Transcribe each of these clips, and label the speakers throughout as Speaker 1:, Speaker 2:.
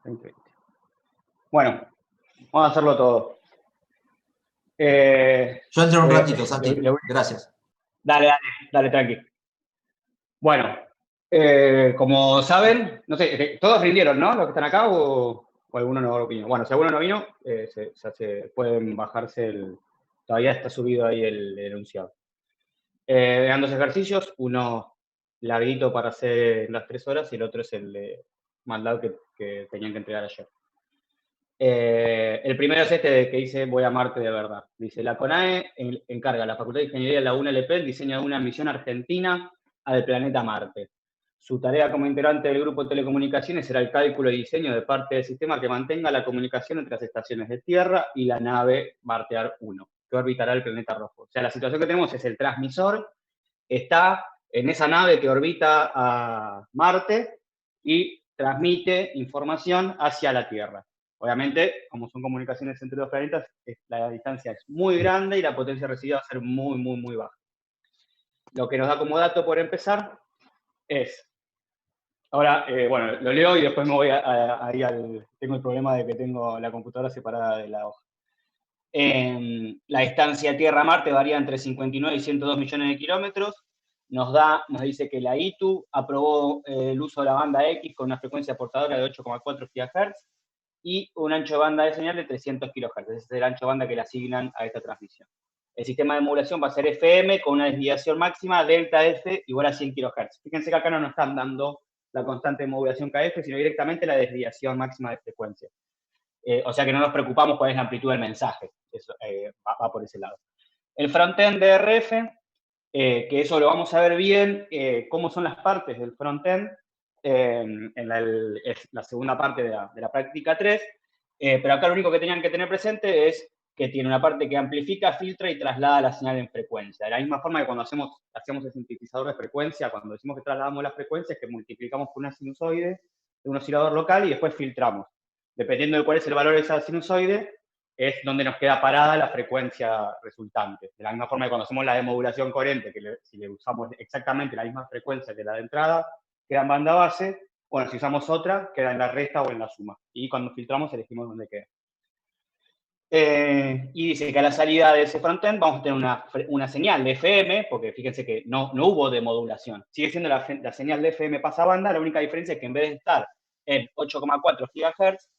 Speaker 1: 2020. Bueno, vamos a hacerlo todo.
Speaker 2: Yo entro un ratito, Santi. Gracias.
Speaker 1: Dale, tranqui. Bueno, como saben, no sé, todos rindieron, ¿no? Los que están acá o alguno no vino. Bueno, si alguno no vino, pueden bajarse todavía está subido ahí el enunciado. Eran 2 ejercicios, uno larguito para hacer en las 3 horas y el otro es el de mandado que tenían que entregar ayer. El primero es este que dice voy a Marte de verdad. Dice, la CONAE encarga a la Facultad de Ingeniería de la UNLP el diseño de una misión argentina al planeta Marte. Su tarea como integrante del grupo de telecomunicaciones será el cálculo y diseño de parte del sistema que mantenga la comunicación entre las estaciones de Tierra y la nave Martear 1, que orbitará el planeta rojo. O sea, la situación que tenemos es el transmisor está en esa nave que orbita a Marte y transmite información hacia la Tierra. Obviamente, como son comunicaciones entre los planetas, la distancia es muy grande y la potencia recibida va a ser muy, muy, muy baja. Lo que nos da como dato por empezar es, ahora, bueno, lo leo y después me voy ahí tengo el problema de que tengo la computadora separada de la hoja. La distancia Tierra-Marte varía entre 59 y 102 millones de kilómetros. Nos dice que la ITU aprobó el uso de la banda X con una frecuencia portadora de 8,4 GHz y un ancho de banda de señal de 300 kHz. Ese es el ancho de banda que le asignan a esta transmisión. El sistema de modulación va a ser FM con una desviación máxima delta F igual a 100 kHz. Fíjense que acá no nos están dando la constante de modulación KF, sino directamente la desviación máxima de frecuencia. O sea que no nos preocupamos cuál es la amplitud del mensaje. Eso, va por ese lado. El frontend de RF, que eso lo vamos a ver bien, cómo son las partes del frontend, en la segunda parte de la práctica 3, pero acá lo único que tenían que tener presente es que tiene una parte que amplifica, filtra y traslada la señal en frecuencia. De la misma forma que cuando hacemos el sintetizador de frecuencia, cuando decimos que trasladamos las frecuencias, que multiplicamos por una sinusoide de un oscilador local y después filtramos. Dependiendo de cuál es el valor de esa sinusoide, es donde nos queda parada la frecuencia resultante. De la misma forma que cuando hacemos la demodulación coherente, que si le usamos exactamente la misma frecuencia que la de entrada, queda en banda base. Bueno, si usamos otra, queda en la resta o en la suma. Y cuando filtramos, elegimos dónde queda. Y dice que a la salida de ese frontend vamos a tener una señal de FM, porque fíjense que no hubo demodulación. Sigue siendo la señal de FM pasabanda, la única diferencia es que en vez de estar en 8,4 GHz,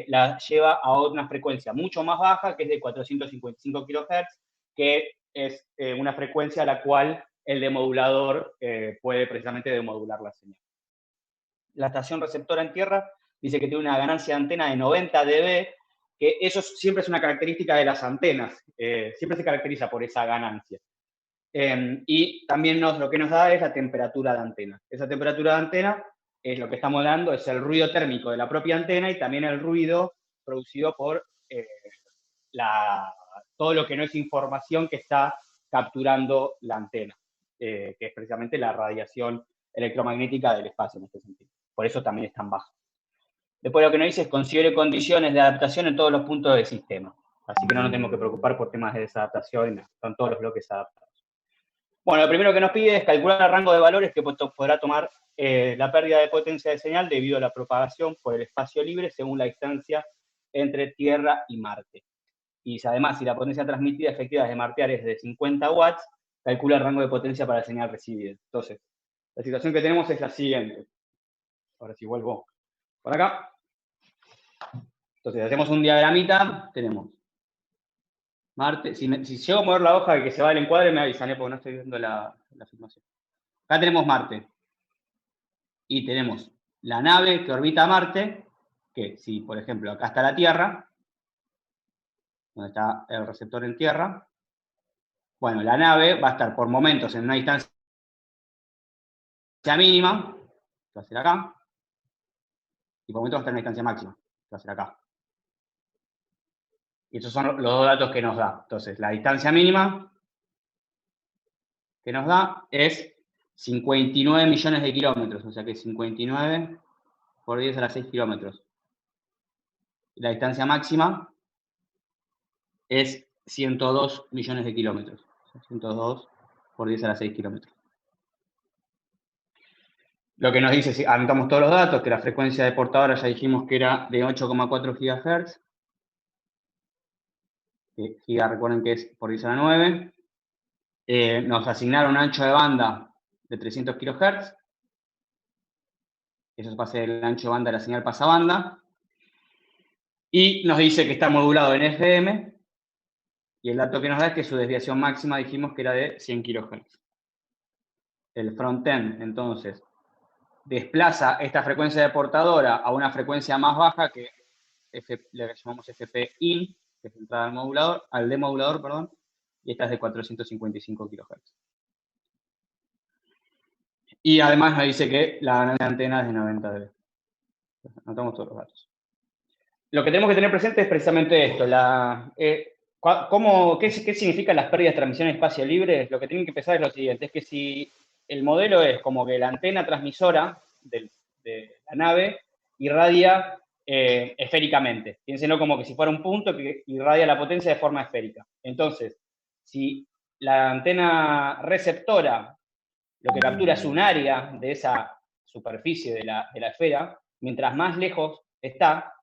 Speaker 1: la lleva a una frecuencia mucho más baja, que es de 455 kHz, que es una frecuencia a la cual el demodulador puede precisamente demodular la señal. La estación receptora en tierra dice que tiene una ganancia de antena de 90 dB, que eso siempre es una característica de las antenas, siempre se caracteriza por esa ganancia. Y también lo que nos da es la temperatura de antena. Esa temperatura de antena es lo que estamos dando, es el ruido térmico de la propia antena y también el ruido producido por todo lo que no es información que está capturando la antena, que es precisamente la radiación electromagnética del espacio en este sentido. Por eso también es tan baja. Después lo que nos dice es considere condiciones de adaptación en todos los puntos del sistema. Así que no nos tenemos que preocupar por temas de desadaptación, están todos los bloques adaptados. Bueno, lo primero que nos pide es calcular el rango de valores que podrá tomar la pérdida de potencia de señal debido a la propagación por el espacio libre según la distancia entre Tierra y Marte. Y además, si la potencia transmitida efectiva desde Martear es de 50 watts, calcula el rango de potencia para la señal recibida. Entonces, la situación que tenemos es la siguiente. Ahora sí vuelvo por acá. Entonces, hacemos un diagramita, tenemos Marte. Si llego a mover la hoja y que se va el encuadre, me avisan, porque no estoy viendo la filmación. Acá tenemos Marte. Y tenemos la nave que orbita Marte, que si, por ejemplo, acá está la Tierra, donde está el receptor en Tierra, bueno, la nave va a estar por momentos en una distancia mínima, que va a ser acá, y por momentos va a estar en una distancia máxima, que va a ser acá. Y esos son los dos datos que nos da. Entonces, la distancia mínima que nos da es 59 millones de kilómetros, o sea que 59 por 10 a la 6 kilómetros. Y la distancia máxima es 102 millones de kilómetros. 102 por 10 a la 6 kilómetros. Lo que nos dice, si anotamos todos los datos, que la frecuencia de portadora ya dijimos que era de 8,4 GHz. Giga, recuerden que es por 10 a la 9. Nos asignaron un ancho de banda de 300 kHz. Eso va a ser el ancho de banda de la señal pasabanda. Y nos dice que está modulado en FM. Y el dato que nos da es que su desviación máxima dijimos que era de 100 kHz. El frontend, entonces, desplaza esta frecuencia de portadora a una frecuencia más baja que le llamamos FP-in, que es entrada al modulador, al demodulador, perdón, y esta es de 455 kHz. Y además nos dice que la antena es de 90 dB. Anotamos todos los datos. Lo que tenemos que tener presente es precisamente esto, ¿qué significan las pérdidas de transmisión en espacio libre? Lo que tienen que pensar es lo siguiente, es que si el modelo es como que la antena transmisora de la nave irradia esféricamente. Piénsenlo como que si fuera un punto que irradia la potencia de forma esférica. Entonces, si la antena receptora lo que captura es un área de esa superficie de la esfera, mientras más lejos está,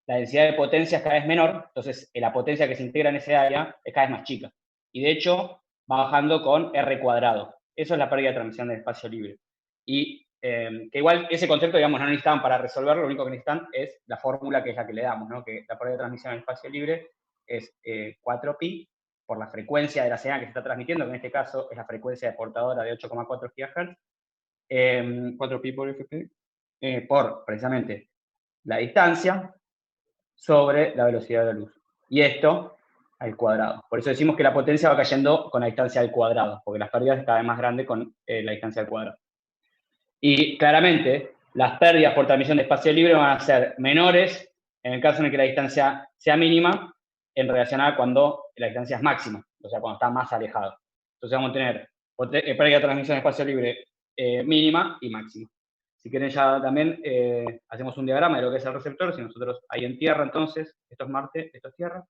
Speaker 1: la densidad de potencia es cada vez menor, entonces la potencia que se integra en ese área es cada vez más chica. Y de hecho, va bajando con R cuadrado. Eso es la pérdida de transmisión de espacio libre. Y que igual ese concepto, digamos, no necesitan para resolverlo, lo único que necesitan es la fórmula que es la que le damos, ¿no? Que la pérdida de transmisión en espacio libre es 4pi por la frecuencia de la señal que se está transmitiendo, que en este caso es la frecuencia de portadora de 8,4 GHz, 4pi por FP, por precisamente la distancia sobre la velocidad de la luz. Y esto al cuadrado. Por eso decimos que la potencia va cayendo con la distancia al cuadrado, porque las pérdidas es cada vez más grande con la distancia al cuadrado. Y claramente, las pérdidas por transmisión de espacio libre van a ser menores en el caso en el que la distancia sea mínima en relación a cuando la distancia es máxima, o sea, cuando está más alejado. Entonces vamos a tener pérdida de transmisión de espacio libre mínima y máxima. Si quieren ya también hacemos un diagrama de lo que es el receptor. Si nosotros ahí en tierra, entonces, esto es Marte, esto es tierra.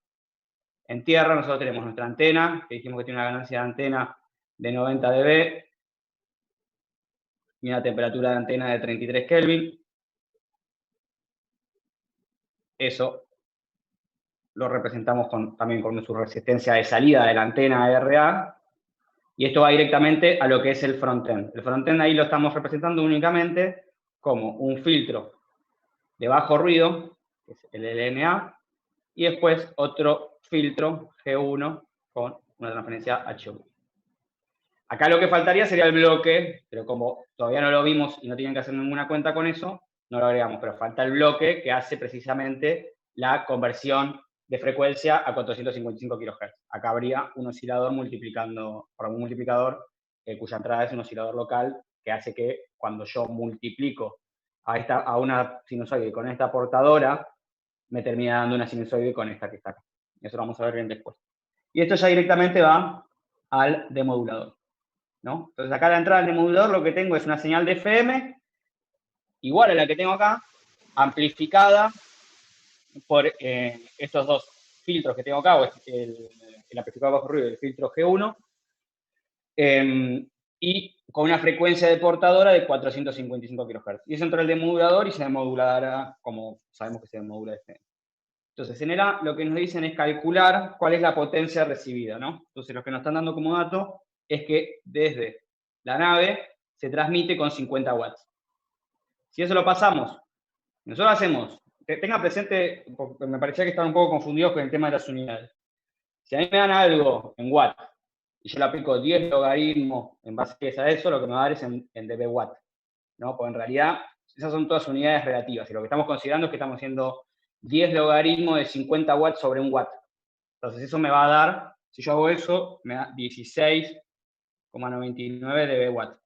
Speaker 1: En tierra nosotros tenemos nuestra antena, que dijimos que tiene una ganancia de antena de 90 dB y una temperatura de antena de 33 Kelvin. Eso lo representamos también con su resistencia de salida de la antena RA. Y esto va directamente a lo que es el frontend. El frontend ahí lo estamos representando únicamente como un filtro de bajo ruido, que es el LNA, y después otro filtro G1 con una transferencia H1. Acá lo que faltaría sería el bloque, pero como todavía no lo vimos y no tienen que hacer ninguna cuenta con eso, no lo agregamos, pero falta el bloque que hace precisamente la conversión de frecuencia a 455 kHz. Acá habría un oscilador multiplicando, por un multiplicador cuya entrada es un oscilador local que hace que cuando yo multiplico a una sinusoide con esta portadora, me termina dando una sinusoide con esta que está acá. Eso lo vamos a ver bien después. Y esto ya directamente va al demodulador, ¿no? Entonces acá a la entrada del demodulador lo que tengo es una señal de FM, igual a la que tengo acá, amplificada por estos dos filtros que tengo acá, o el amplificador bajo ruido y el filtro G1, y con una frecuencia de portadora de 455 kHz. Y eso entra el demodulador y se demodulará como sabemos que se demodula FM. Entonces, en ERA lo que nos dicen es calcular cuál es la potencia recibida, ¿no? Entonces, lo que nos están dando como dato es que desde la nave se transmite con 50 watts. Si eso lo pasamos, nosotros hacemos, tenga presente, porque me parecía que estaban un poco confundidos con el tema de las unidades. Si a mí me dan algo en watt y yo le aplico 10 logaritmos en base a eso, lo que me va a dar es en dB watt, ¿no? Porque en realidad esas son todas unidades relativas y lo que estamos considerando es que estamos haciendo 10 logaritmos de 50 watts sobre un watt. Entonces eso me va a dar, si yo hago eso, me da 16,99 dB watt.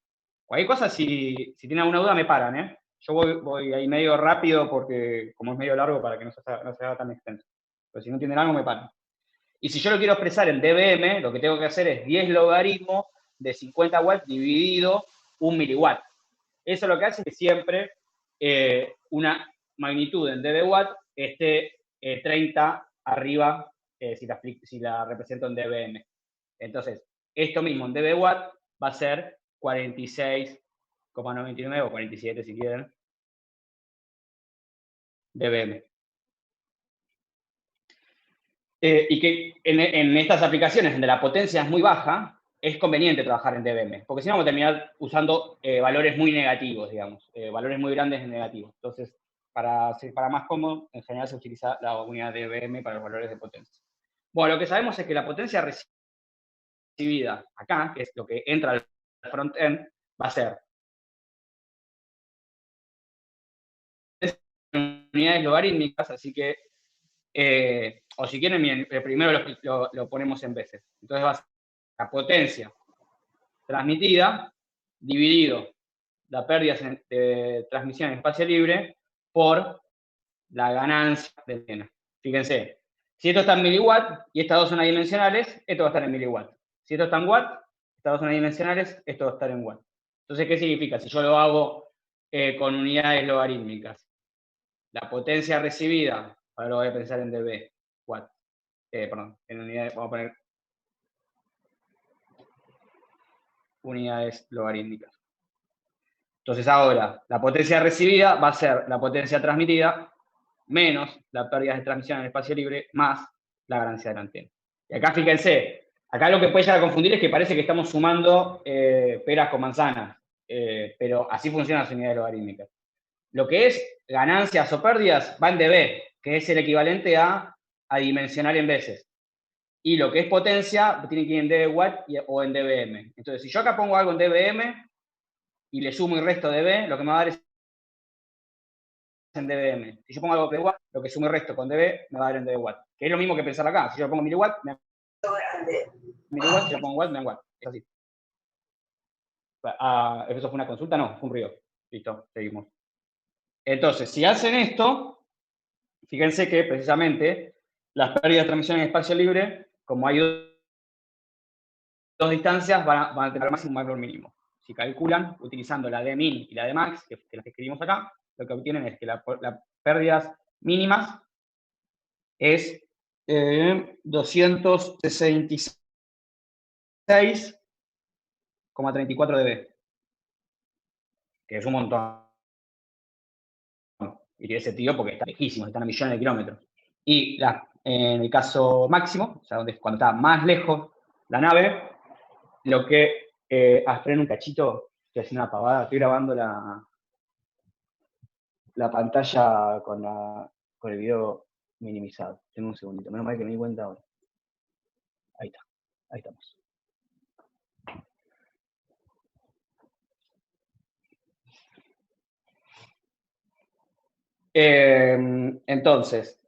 Speaker 1: Cualquier cosa, si tienen alguna duda, me paran, ¿eh? Yo voy ahí medio rápido porque, como es medio largo, para que no se haga tan extenso. Pero si no entienden algo, me paran. Y si yo lo quiero expresar en dBm, lo que tengo que hacer es 10 logaritmos de 50 watts dividido 1 miliwatt. Eso lo que hace es que siempre una magnitud en dB watt esté 30 arriba si la represento en dBm. Entonces, esto mismo en dB watt va a ser 46,99 46,99 o 47 si quieren, dBm. Y que en estas aplicaciones donde la potencia es muy baja, es conveniente trabajar en dBm, porque si no vamos a terminar usando valores muy negativos, digamos, valores muy grandes en negativos. Entonces, para más cómodo, en general se utiliza la unidad de dBm para los valores de potencia. Bueno, lo que sabemos es que la potencia recibida acá, que es lo que entra al front-end, va a ser unidades logarítmicas, así que, o si quieren, bien, primero lo ponemos en veces. Entonces va a ser la potencia transmitida dividido la pérdida de transmisión en espacio libre por la ganancia de antena. Fíjense, si esto está en miliwatt y estas dos son adimensionales, esto va a estar en miliwatt. Si esto está en watt, estas dos son adimensionales, esto va a estar en watt. Entonces, ¿qué significa? Si yo lo hago con unidades logarítmicas, la potencia recibida, ahora lo voy a pensar en dB, watt, perdón, en unidades, vamos a poner unidades logarítmicas. Entonces ahora, la potencia recibida va a ser la potencia transmitida menos la pérdida de transmisión en el espacio libre más la ganancia de la antena. Y acá fíjense, acá lo que puede llegar a confundir es que parece que estamos sumando peras con manzanas, pero así funcionan las unidades logarítmicas. Lo que es ganancias o pérdidas va en dB, que es el equivalente a dimensionar en veces. Y lo que es potencia tiene que ir en dB o en dBm. Entonces, si yo acá pongo algo en dBm y le sumo y resto dB, lo que me va a dar es en dBm. Si yo pongo algo de watt, lo que sumo y resto con dB me va a dar en dB watt. Que es lo mismo que pensar acá. Si yo pongo miliwatt, me da miliwatt. Si yo pongo watt, me da watt. Es así. ¿Eso fue una consulta? No, fue un río. Listo, seguimos. Entonces, si hacen esto, fíjense que precisamente las pérdidas de transmisión en espacio libre, como hay dos distancias, van a tener máximo y valor mínimo. Si calculan, utilizando la de min y la de max, que las que escribimos acá, lo que obtienen es que las pérdidas mínimas es 266,34 dB, que es un montón. Y tiene sentido porque está lejísimo, están a millones de kilómetros. Y en el caso máximo, o sea, cuando está más lejos la nave, lo que... esperen un cachito, estoy haciendo una pavada, estoy grabando la pantalla con el video minimizado. Tengo un segundito, menos mal que me di cuenta ahora. Ahí está, ahí estamos. Entonces,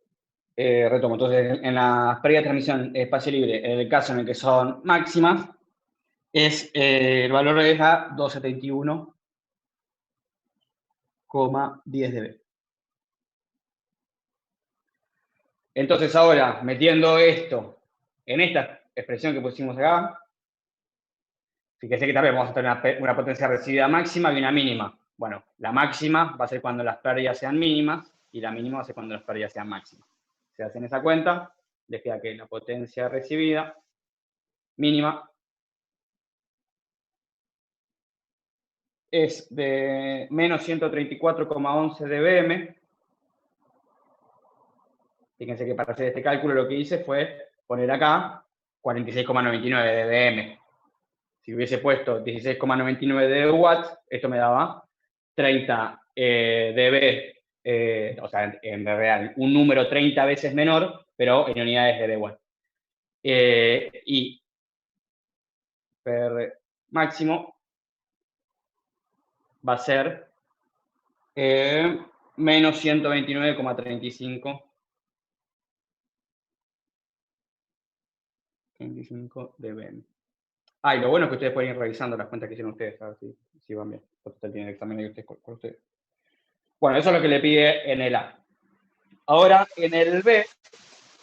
Speaker 1: retomo. Entonces, en la pérdida de transmisión espacio libre, en el caso en el que son máximas, el valor es a 271,10 dB. Entonces, ahora, metiendo esto en esta expresión que pusimos acá, fíjense que también vamos a tener una potencia recibida máxima y una mínima. Bueno, la máxima va a ser cuando las pérdidas sean mínimas y la mínima va a ser cuando las pérdidas sean máximas. Si hacen esa cuenta, les queda que la potencia recibida mínima es de menos 134,11 dBm. Fíjense que para hacer este cálculo lo que hice fue poner acá 46,99 dBm. Si hubiese puesto 16,99 de watts, esto me daba 30 dB, o sea, en real, un número 30 veces menor, pero en unidades de dB. Y per máximo va a ser menos 129,35 dB. Y lo bueno es que ustedes pueden ir revisando las cuentas que hicieron ustedes, a ver si van bien. Ustedes tienen el examen ahí ustedes con ustedes. Bueno, eso es lo que le pide en el A. Ahora, en el B,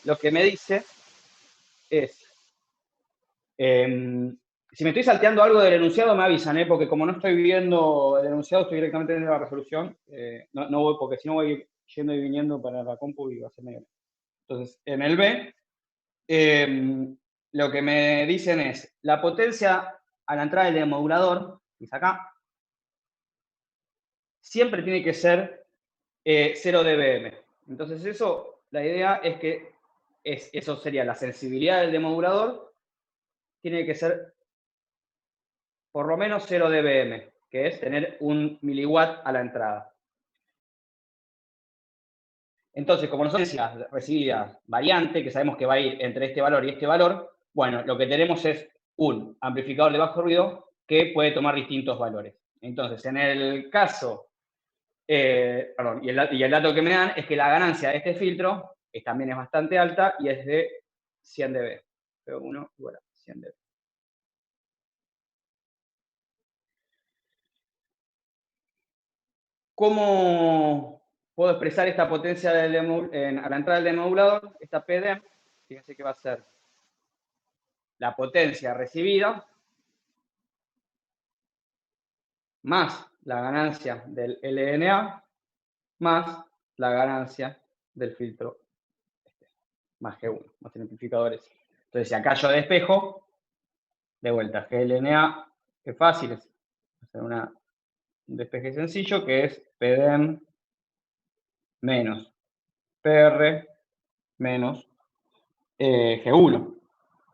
Speaker 1: lo que me dice es, si me estoy salteando algo del enunciado, me avisan, porque como no estoy viendo el enunciado, estoy directamente viendo la resolución, no voy, porque si no voy yendo y viniendo para la compu y va a ser medio. Entonces, en el B, lo que me dicen es, la potencia a la entrada del demodulador, dice acá, siempre tiene que ser 0 dBm. Entonces eso, la idea es que eso sería la sensibilidad del demodulador, tiene que ser por lo menos 0 dBm, que es tener 1 miliwatt a la entrada. Entonces, como nosotros recibida variante, que sabemos que va a ir entre este valor y este valor, bueno, lo que tenemos es un amplificador de bajo ruido que puede tomar distintos valores. Entonces, en el caso, perdón, y el dato que me dan es que la ganancia de este filtro también es bastante alta y es de 100 dB. P1 igual a 100 dB. ¿Cómo puedo expresar esta potencia a la entrada del demodulador? Esta PD, fíjense que va a ser la potencia recibida más la ganancia del LNA más la ganancia del filtro más G1, más el amplificador ese. Entonces, si acá yo despejo, de vuelta, GLNA, que fácil, es hacer un despeje sencillo, que es PDM menos PR menos G1.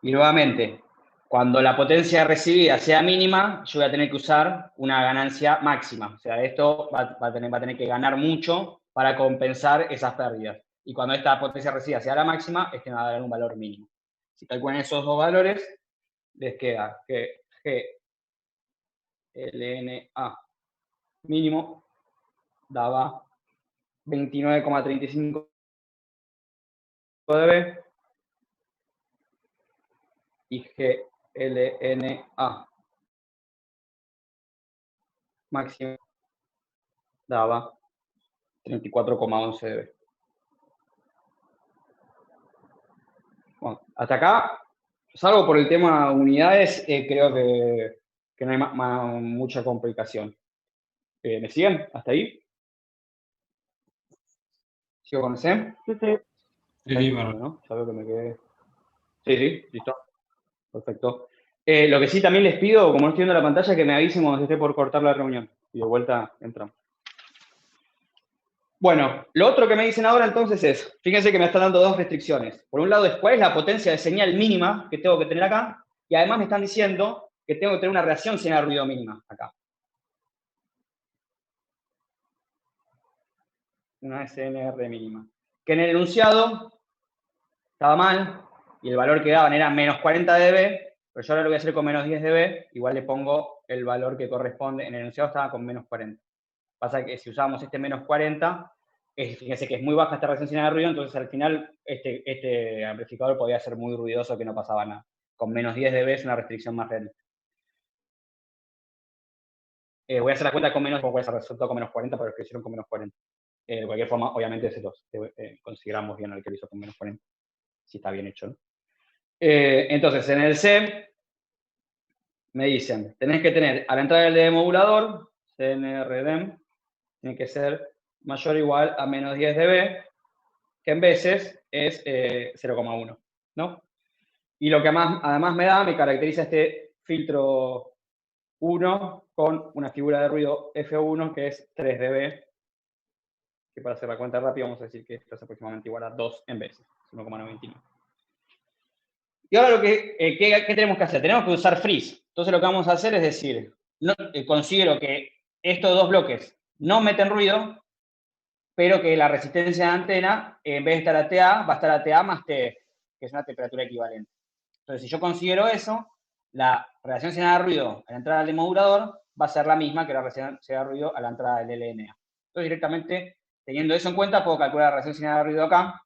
Speaker 1: Y nuevamente, cuando la potencia recibida sea mínima, yo voy a tener que usar una ganancia máxima. O sea, esto va a tener que ganar mucho para compensar esas pérdidas. Y cuando esta potencia recibida sea la máxima, me va a dar un valor mínimo. Si calculan esos dos valores, les queda que GLNA mínimo daba 29,35 dB y GLNA máximo daba 34,11 dB. Bueno, hasta acá, salvo por el tema unidades, creo que no hay mucha complicación. ¿Me siguen? ¿Hasta ahí? ¿Sigo con ese?
Speaker 3: Sí, sí.
Speaker 1: Sí, bueno, ¿no? Ya veo que me quedé. Sí, sí, listo. Perfecto. Lo que sí también les pido, como no estoy viendo la pantalla, que me avisen cuando esté por cortar la reunión. Y de vuelta entramos. Bueno, lo otro que me dicen ahora entonces es, fíjense que me están dando dos restricciones. Por un lado es cuál es la potencia de señal mínima que tengo que tener acá, y además me están diciendo que tengo que tener una reacción señal ruido mínima acá. Una SNR mínima. Que en el enunciado estaba mal, y el valor que daban era menos 40 dB, pero yo ahora lo voy a hacer con menos 10 dB, igual le pongo el valor que corresponde, en el enunciado estaba con menos 40. Pasa que si usamos este menos 40, fíjense que es muy baja esta reacción señal de ruido, entonces al final este amplificador podía ser muy ruidoso que no pasaba nada. Con menos 10 dB es una restricción más realista. Voy a hacer la cuenta con menos, porque se resultó con menos 40, pero es que hicieron con menos 40. De cualquier forma, obviamente se los consideramos bien al que lo hizo con menos 40, si está bien hecho, ¿no? Entonces, en el C, me dicen, tenés que tener a la entrada del demodulador, CNRDEM, tiene que ser mayor o igual a menos 10 dB, que en veces es 0,1, ¿no? Y lo que además me caracteriza este filtro 1 con una figura de ruido F1 que es 3 dB, que para hacer la cuenta rápida vamos a decir que esto es aproximadamente igual a 2 en veces, 1,99. Y ahora ¿qué tenemos que hacer? Tenemos que usar freeze. Entonces lo que vamos a hacer es decir, considero que estos dos bloques no meten ruido, pero que la resistencia de antena, en vez de estar a TA, va a estar a TA más TF, que es una temperatura equivalente. Entonces, si yo considero eso, la relación señal de ruido a la entrada del demodulador va a ser la misma que la relación señal de ruido a la entrada del LNA. Entonces, directamente, teniendo eso en cuenta, puedo calcular la relación señal de ruido acá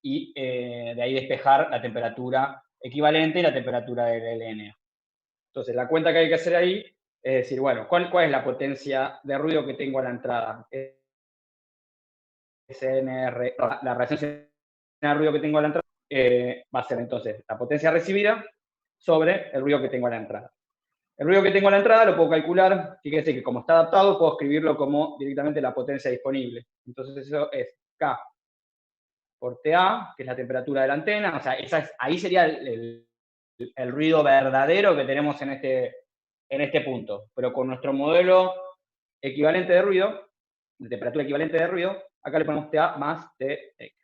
Speaker 1: y de ahí despejar la temperatura equivalente y la temperatura del LNA. Entonces, la cuenta que hay que hacer ahí es decir, bueno, ¿cuál es la potencia de ruido que tengo a la entrada? SNR, la relación señal de ruido que tengo a la entrada va a ser entonces la potencia recibida sobre el ruido que tengo a la entrada. El ruido que tengo a la entrada lo puedo calcular, fíjense que como está adaptado, puedo escribirlo como directamente la potencia disponible. Entonces eso es K por TA, que es la temperatura de la antena, o sea, ahí sería el ruido verdadero que tenemos en este punto. Pero con nuestro modelo equivalente de ruido, de temperatura equivalente de ruido, acá le ponemos TA más Tx,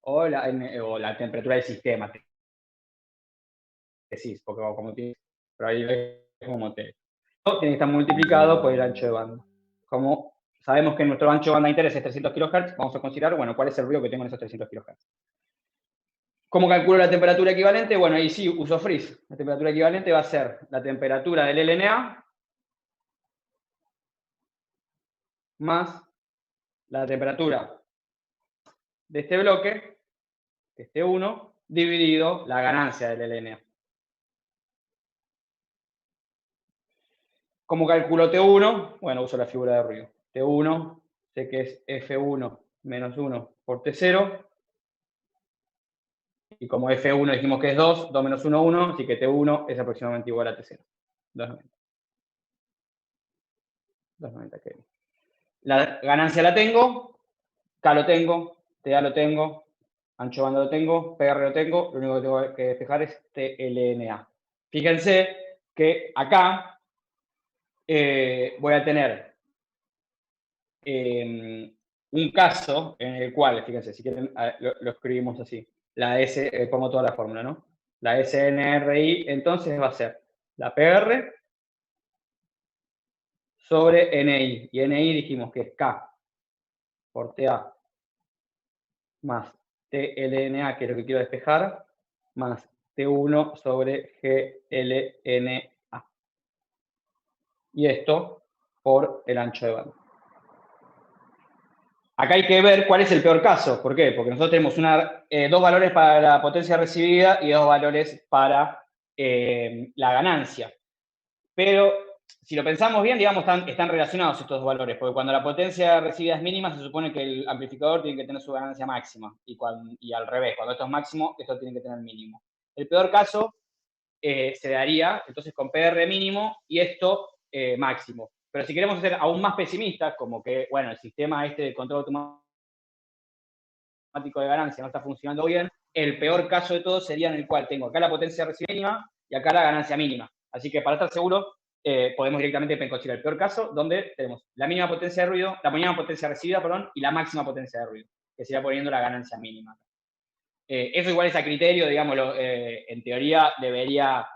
Speaker 1: o la temperatura del sistema, decís, porque como tiene, pero ahí es como T. Tiene que estar multiplicado por el ancho de banda. Como sabemos que nuestro ancho de banda de interés es 300 kHz, vamos a considerar, bueno, cuál es el ruido que tengo en esos 300 kHz. ¿Cómo calculo la temperatura equivalente? Bueno, ahí sí uso freeze. La temperatura equivalente va a ser la temperatura del LNA más la temperatura de este bloque, este 1, dividido la ganancia del LNA. ¿Cómo calculo T1? Bueno, uso la figura de ruido. T1, sé que es F1 menos 1 por T0. Y como F1 dijimos que es 2, 2 menos 1, 1, así que T1 es aproximadamente igual a T0. 290. 290 Kelvin. La ganancia la tengo, K lo tengo, TA lo tengo, ancho de banda lo tengo, PR lo tengo, lo único que tengo que despejar es TLNA. Fíjense que acá voy a tener un caso en el cual, fíjense, si quieren lo escribimos así, la S, pongo toda la fórmula, ¿no? La SNRI entonces va a ser la PR sobre NI, y NI dijimos que es K por TA más TLNA, que es lo que quiero despejar, más T1 sobre GLNA. Y esto por el ancho de banda. Acá hay que ver cuál es el peor caso. ¿Por qué? Porque nosotros tenemos dos valores para la potencia recibida y dos valores para la ganancia. Pero si lo pensamos bien, digamos, están relacionados estos dos valores, porque cuando la potencia recibida es mínima, se supone que el amplificador tiene que tener su ganancia máxima, y al revés, cuando esto es máximo, esto tiene que tener mínimo. El peor caso se daría, entonces, con PR mínimo y esto máximo. Pero si queremos ser aún más pesimistas, como que, bueno, el sistema este de control automático de ganancia no está funcionando bien, el peor caso de todos sería en el cual tengo acá la potencia recibida mínima y acá la ganancia mínima. Así que para estar seguro, podemos directamente considerar el peor caso, donde tenemos la mínima potencia de ruido, la mínima potencia recibida, perdón, y la máxima potencia de ruido, que sería poniendo la ganancia mínima. Eso igual es a criterio, digámoslo, en teoría debería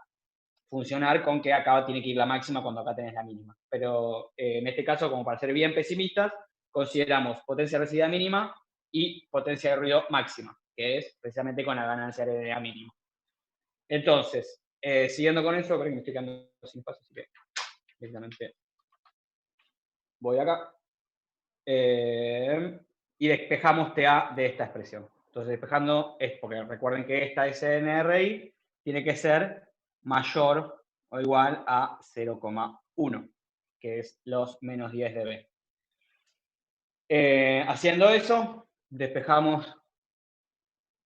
Speaker 1: funcionar con que acá tiene que ir la máxima cuando acá tenés la mínima. Pero en este caso, como para ser bien pesimistas, consideramos potencia recibida mínima y potencia de ruido máxima, que es precisamente con la ganancia de LNA mínima. Entonces, siguiendo con eso, creo que me estoy quedando sin espacio, así que directamente voy acá. Y despejamos TA de esta expresión. Entonces, despejando es porque recuerden que esta SNRI tiene que ser mayor o igual a 0,1, que es los menos 10 dB. Haciendo eso, despejamos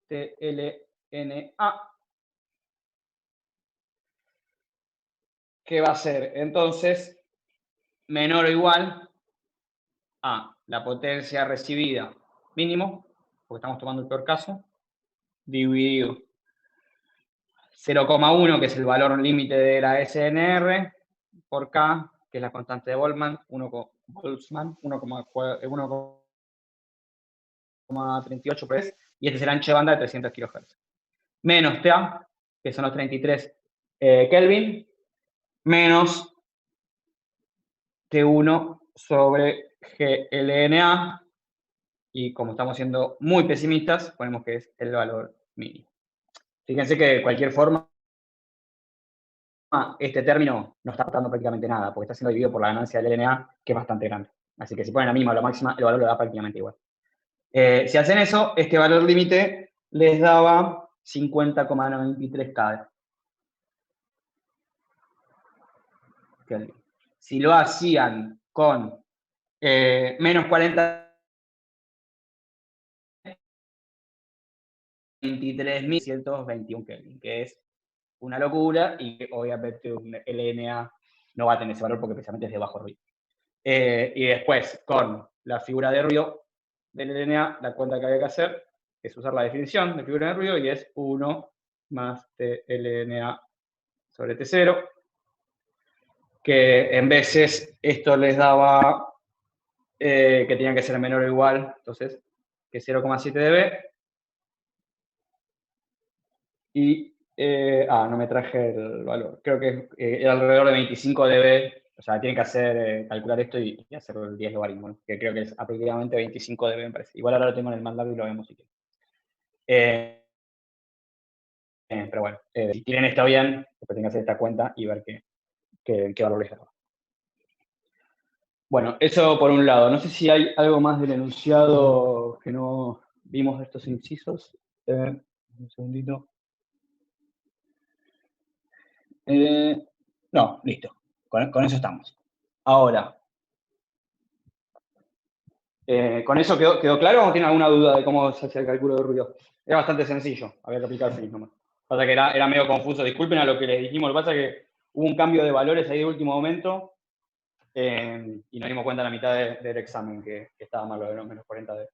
Speaker 1: TLNA, que va a ser entonces menor o igual a la potencia recibida mínimo, porque estamos tomando el peor caso, dividido 0,1, que es el valor límite de la SNR, por K, que es la constante de Boltzmann, 1,38 por vez, y este es el ancho de banda de 300 kHz. Menos TA, que son los 33 Kelvin, menos T1 sobre GLNA, y como estamos siendo muy pesimistas, ponemos que es el valor mínimo. Fíjense que de cualquier forma, este término no está aportando prácticamente nada, porque está siendo dividido por la ganancia del LNA, que es bastante grande. Así que si ponen la mínima o la máxima, el valor lo da prácticamente igual. Si hacen eso, este valor límite les daba 50,93 K. Si lo hacían con menos 40, 23.121 Kelvin, que es una locura, y que obviamente un LNA no va a tener ese valor porque precisamente es de bajo ruido. Y después, con la figura de ruido del LNA, la cuenta que había que hacer es usar la definición de figura de ruido, y es 1 más TLNA sobre T0, que en veces esto les daba que tenían que ser menor o igual, entonces, que 0,7 dB. Y, no me traje el valor. Creo que era alrededor de 25 dB. O sea, tienen que hacer, calcular esto y hacer el 10 logaritmos, que creo que es aproximadamente 25 dB, me parece. Igual ahora lo tengo en el MATLAB y lo vemos si quieren. Pero bueno, si tienen esto bien, después tienen que hacer esta cuenta y ver qué valor les da. Bueno, eso por un lado. No sé si hay algo más del enunciado que no vimos de estos incisos. Un segundito. No, listo. Con eso estamos. Ahora, ¿con eso quedó claro o tiene alguna duda de cómo se hace el cálculo de ruido? Es bastante sencillo, había que aplicar feliz nomás. Pasa que era medio confuso, disculpen a lo que les dijimos, lo que pasa es que hubo un cambio de valores ahí de último momento y nos dimos cuenta a la mitad del examen que estaba mal lo de los menos 40 dB.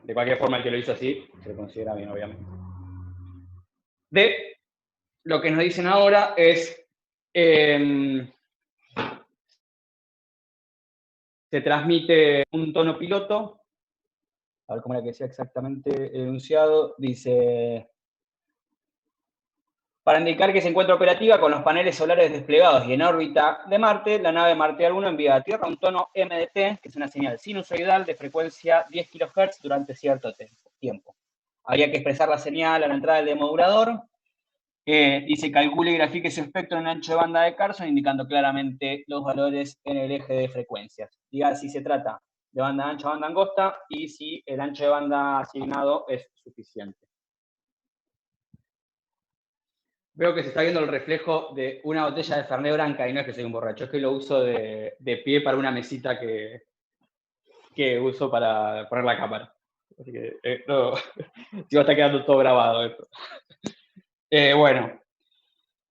Speaker 1: De cualquier forma, el que lo hizo así se lo considera bien, obviamente. Lo que nos dicen ahora es se transmite un tono piloto. A ver cómo era que decía exactamente el enunciado. Dice, para indicar que se encuentra operativa con los paneles solares desplegados y en órbita de Marte, la nave Marte 1 envía a Tierra un tono MDT, que es una señal sinusoidal de frecuencia 10 kHz durante cierto tiempo. Habría que expresar la señal a la entrada del demodulador. Dice, calcule y grafique su espectro en ancho de banda de Carson, indicando claramente los valores en el eje de frecuencias. Diga si se trata de banda ancha o banda angosta y si el ancho de banda asignado es suficiente. Veo que se está viendo el reflejo de una botella de Fernet Branca y no es que soy un borracho, es que lo uso de pie para una mesita que uso para poner la cámara. Así que está quedando todo grabado esto. Bueno,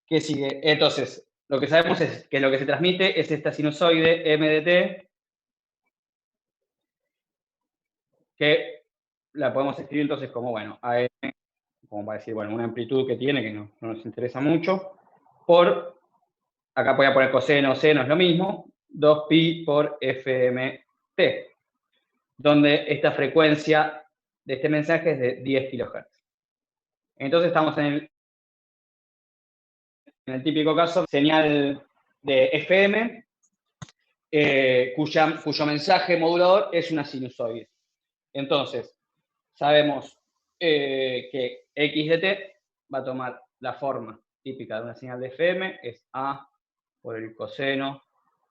Speaker 1: ¿qué sigue? Entonces, lo que sabemos es que lo que se transmite es esta sinusoide MDT, que la podemos escribir entonces como, bueno, AM, como para decir, bueno, una amplitud que tiene, que no nos interesa mucho, por, acá voy a poner coseno, seno, es lo mismo, 2pi por FMT, donde esta frecuencia de este mensaje es de 10 kHz. Entonces estamos en el típico caso, señal de FM, cuyo mensaje modulador es una sinusoide. Entonces, sabemos que x de t va a tomar la forma típica de una señal de FM, es A por el coseno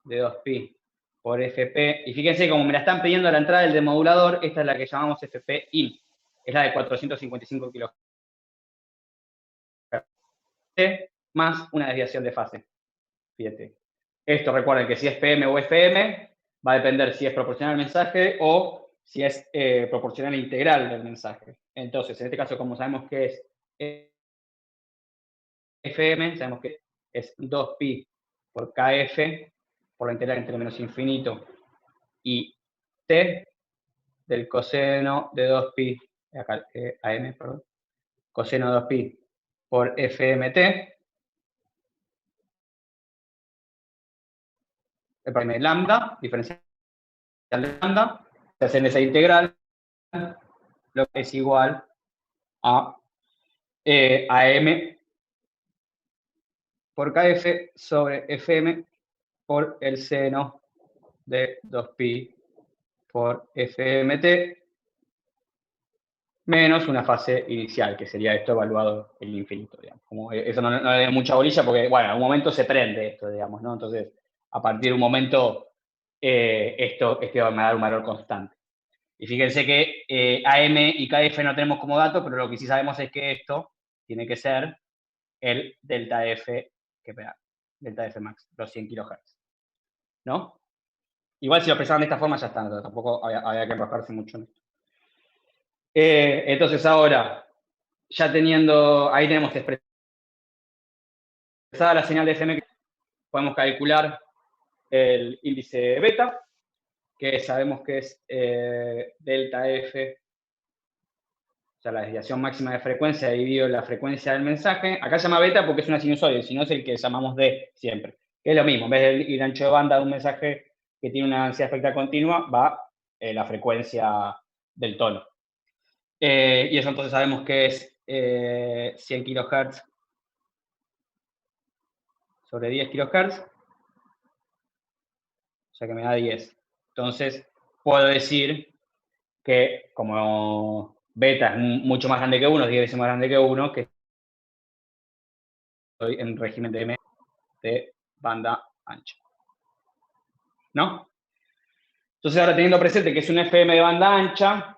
Speaker 1: de 2pi por fp. Y fíjense, como me la están pidiendo a la entrada del demodulador, esta es la que llamamos fp in, es la de 455 kHz, más una desviación de fase. Fíjate. Esto, recuerden que si es PM o FM, va a depender si es proporcional al mensaje o si es proporcional integral del mensaje. Entonces, en este caso, como sabemos que es FM, sabemos que es 2pi por kf, por la integral entre menos infinito y t del coseno de 2pi, acá, AM, perdón, coseno de 2pi por fmt, el primer lambda, diferencial de lambda, se hace en esa integral, lo que es igual a AM por kf sobre fm por el seno de 2pi por fmt menos una fase inicial, que sería esto evaluado en infinito, digamos. Como eso no le da mucha bolilla porque, bueno, en algún momento se prende esto, digamos, ¿no? Entonces, a partir de un momento, esto va a dar un valor constante. Y fíjense que AM y KF no tenemos como dato, pero lo que sí sabemos es que esto tiene que ser el delta F, delta F max, los 100 kHz. ¿No? Igual si lo expresaban de esta forma ya está, tampoco había que enroscarse mucho en esto. Entonces ahora, ya teniendo, ahí tenemos expresada la señal de FM, podemos calcular el índice beta, que sabemos que es delta F, o sea, la desviación máxima de frecuencia dividido la frecuencia del mensaje. Acá se llama beta porque es una sinusoide, si no es el que llamamos D siempre. Que es lo mismo, en vez del ancho de banda de un mensaje que tiene una densidad espectral continua, va la frecuencia del tono. Y eso entonces sabemos que es 100 kHz sobre 10 kHz, o sea que me da 10. Entonces, puedo decir que como beta es mucho más grande que 1, 10 veces más grande que 1, que estoy en régimen de M de banda ancha. ¿No? Entonces, ahora teniendo presente que es un FM de banda ancha,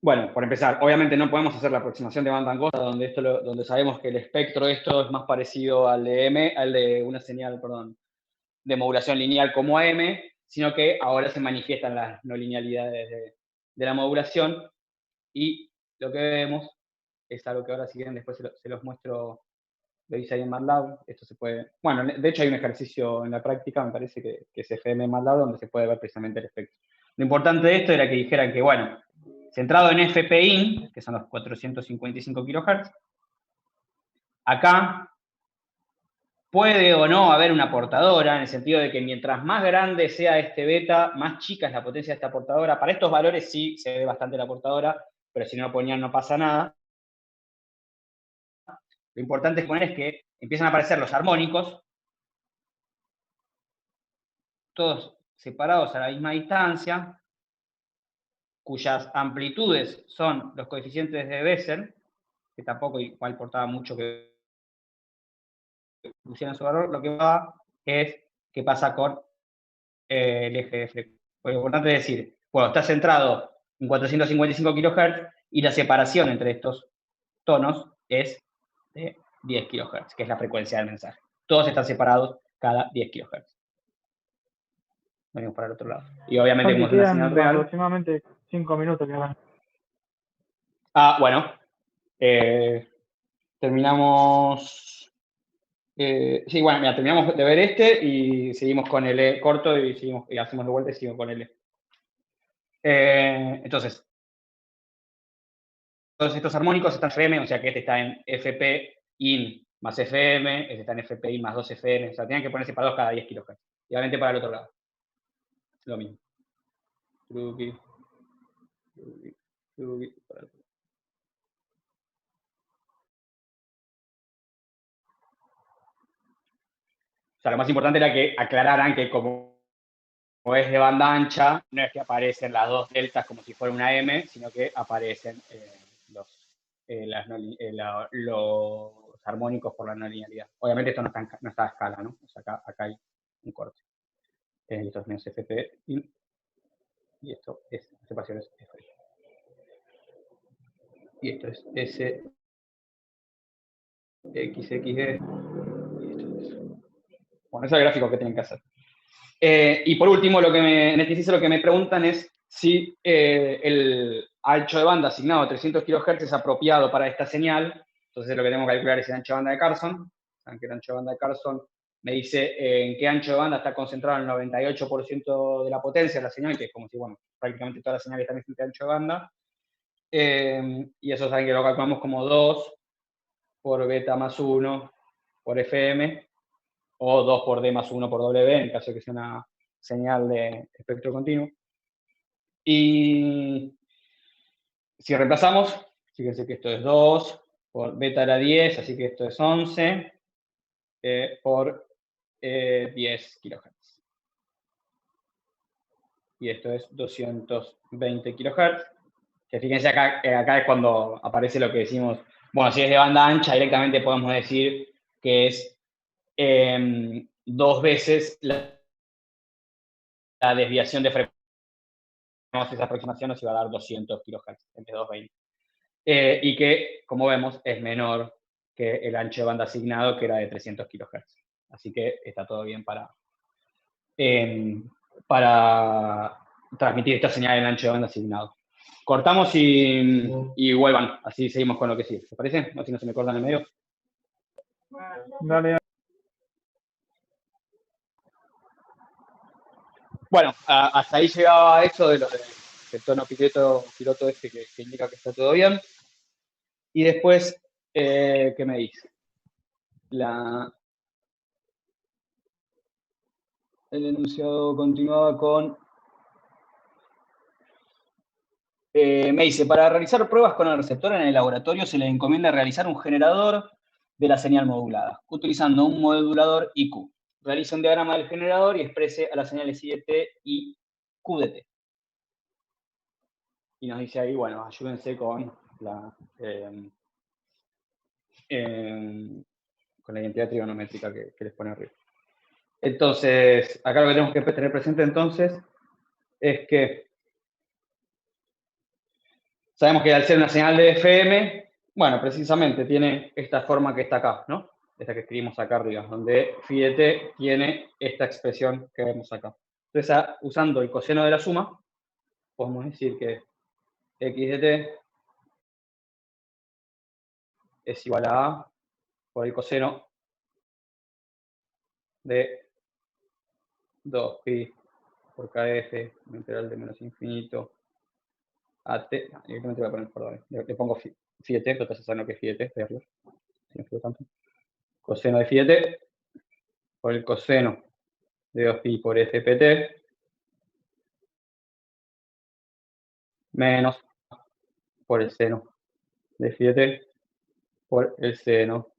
Speaker 1: bueno, por empezar, obviamente no podemos hacer la aproximación de banda angosta, donde sabemos que el espectro de esto es más parecido al de una señal, perdón, de modulación lineal como AM, sino que ahora se manifiestan las no linealidades de la modulación, y lo que vemos es algo que ahora, si quieren, después se los muestro, lo hice ahí en MATLAB. Esto se puede, bueno, de hecho hay un ejercicio en la práctica, me parece que es FM en MATLAB, donde se puede ver precisamente el espectro. Lo importante de esto era que dijeran que, bueno, centrado en FPIN, que son los 455 kHz, acá puede o no haber una portadora, en el sentido de que mientras más grande sea este beta, más chica es la potencia de esta portadora. Para estos valores sí se ve bastante la portadora, pero si no lo ponían no pasa nada. Lo importante es poner es que empiezan a aparecer los armónicos, todos separados a la misma distancia, cuyas amplitudes son los coeficientes de Bessel, que tampoco igual importaba mucho que pusieran su valor. Lo que va es qué pasa con el eje de frecuencia. Lo importante es decir, bueno, está centrado en 455 kHz y la separación entre estos tonos es de 10 kHz, que es la frecuencia del mensaje. Todos están separados cada 10 kHz. Venimos para el otro lado. Y obviamente como es una señal real.
Speaker 3: Aproximadamente 5 minutos que van.
Speaker 1: Bueno. Terminamos. Sí, bueno, mira, terminamos de ver este y seguimos con el E corto y hacemos de vuelta y seguimos con el E. Entonces, todos estos armónicos están en FM, o sea que este está en FP in más FM, este está en FP in más 2 FM, o sea, tenían que poner separados cada 10 kHz. Y obviamente para el otro lado. Lo mismo. Para el otro. O sea, lo más importante era que aclararan que como es de banda ancha, no es que aparecen las dos deltas como si fuera una M, sino que aparecen los armónicos por la no linealidad. Obviamente esto no está a escala, ¿no? O sea, acá hay un corte. Esto es menos FP y esto es separaciones F. Y esto es S, X, X, y esto es. Bueno, ese es el gráfico que tienen que hacer. Y por último, en este ejercicio lo que me preguntan es si el ancho de banda asignado a 300 kHz es apropiado para esta señal. Entonces lo que tengo que calcular es el ancho de banda de Carson. Saben que el ancho de banda de Carson me dice en qué ancho de banda está concentrado el 98% de la potencia de la señal, que es como si, bueno, prácticamente todas las señales están en este ancho de banda. Y eso saben que lo calculamos como 2 por beta más 1 por FM, o 2 por D más 1 por W, en caso de que sea una señal de espectro continuo. Y si reemplazamos, fíjense que esto es 2 por beta era 10, así que esto es 11 por 10 kHz. Y esto es 220 kHz. Que fíjense acá es cuando aparece lo que decimos, bueno, si es de banda ancha, directamente podemos decir que es 2 veces la desviación de frecuencia. Esa aproximación nos iba a dar 200 kHz en vez de 220. Y que, como vemos, es menor que el ancho de banda asignado, que era de 300 kHz. Así que está todo bien para transmitir esta señal en el ancho de banda asignado. Cortamos y vuelvan, así seguimos con lo que sigue. ¿Te parece? No, si no se me cortan en el medio.
Speaker 3: Dale.
Speaker 1: Bueno, hasta ahí llegaba eso de lo del tono piloto este que indica que está todo bien. Y después, ¿qué me dice? el enunciado continuaba con... me dice, para realizar pruebas con el receptor en el laboratorio se le encomienda realizar un generador de la señal modulada, utilizando un modulador IQ. Realiza un diagrama del generador y exprese a las señales IDT y QDT. Y nos dice ahí, bueno, ayúdense con la identidad trigonométrica que les pone arriba. Entonces, acá lo que tenemos que tener presente entonces es que sabemos que al ser una señal de FM, bueno, precisamente tiene esta forma que está acá, ¿no? Esta que escribimos acá arriba, donde phi de t tiene esta expresión que vemos acá. Entonces, usando el coseno de la suma, podemos decir que x de t es igual a A por el coseno de 2pi por kf, integral de menos infinito a t. Directamente voy a poner, perdón, le pongo phi de t, pero ya saben lo que es phi de t, de arriba. Si no tanto. Coseno de phi de t por el coseno de 2pi por fpt menos por el seno de phi de t por el seno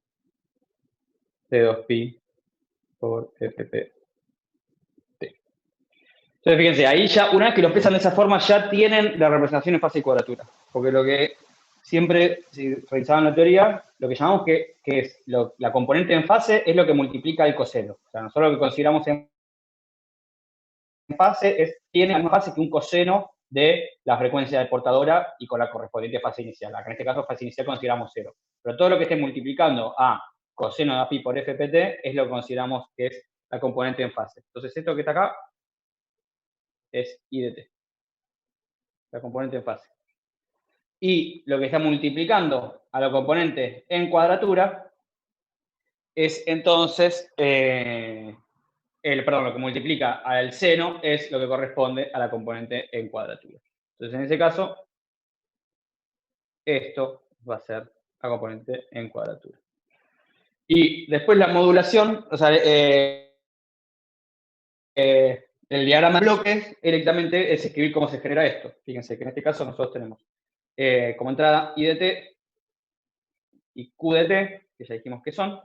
Speaker 1: de 2pi por fpt. Entonces, fíjense, ahí ya, una vez que lo expresan de esa forma, ya tienen la representación en fase y cuadratura. Porque lo que siempre, si revisaban la teoría, lo que llamamos que es la componente en fase es lo que multiplica el coseno. O sea, nosotros lo que consideramos en fase tiene la misma fase que un coseno de la frecuencia de portadora y con la correspondiente fase inicial. Acá en este caso, fase inicial consideramos 0. Pero todo lo que esté multiplicando a coseno de pi por fpt es lo que consideramos que es la componente en fase. Entonces, esto que está acá es I de t, la componente en fase. Y lo que está multiplicando a la componente en cuadratura es entonces, lo que multiplica al seno es lo que corresponde a la componente en cuadratura. Entonces, en ese caso, esto va a ser la componente en cuadratura. Y después la modulación, o sea, el diagrama de bloques directamente es escribir cómo se genera esto. Fíjense que en este caso nosotros tenemos como entrada I de t y Q de t, que ya dijimos que son.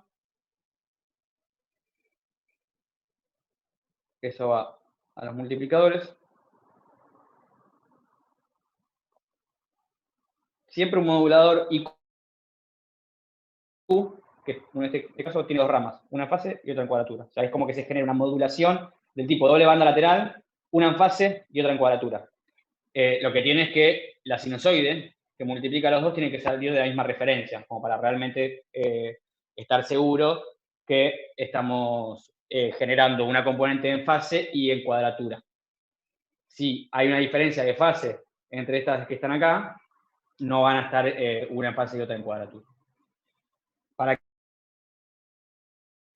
Speaker 1: Eso va a los multiplicadores. Siempre un modulador IQ, que en este caso tiene dos ramas, una en fase y otra en cuadratura. O sea, es como que se genera una modulación del tipo doble banda lateral, una en fase y otra en cuadratura. Lo que tiene es que la sinusoide que multiplica los dos tiene que salir de la misma referencia, como para realmente estar seguro que estamos generando una componente en fase y en cuadratura. Si hay una diferencia de fase entre estas que están acá, no van a estar una en fase y otra en cuadratura. ¿Para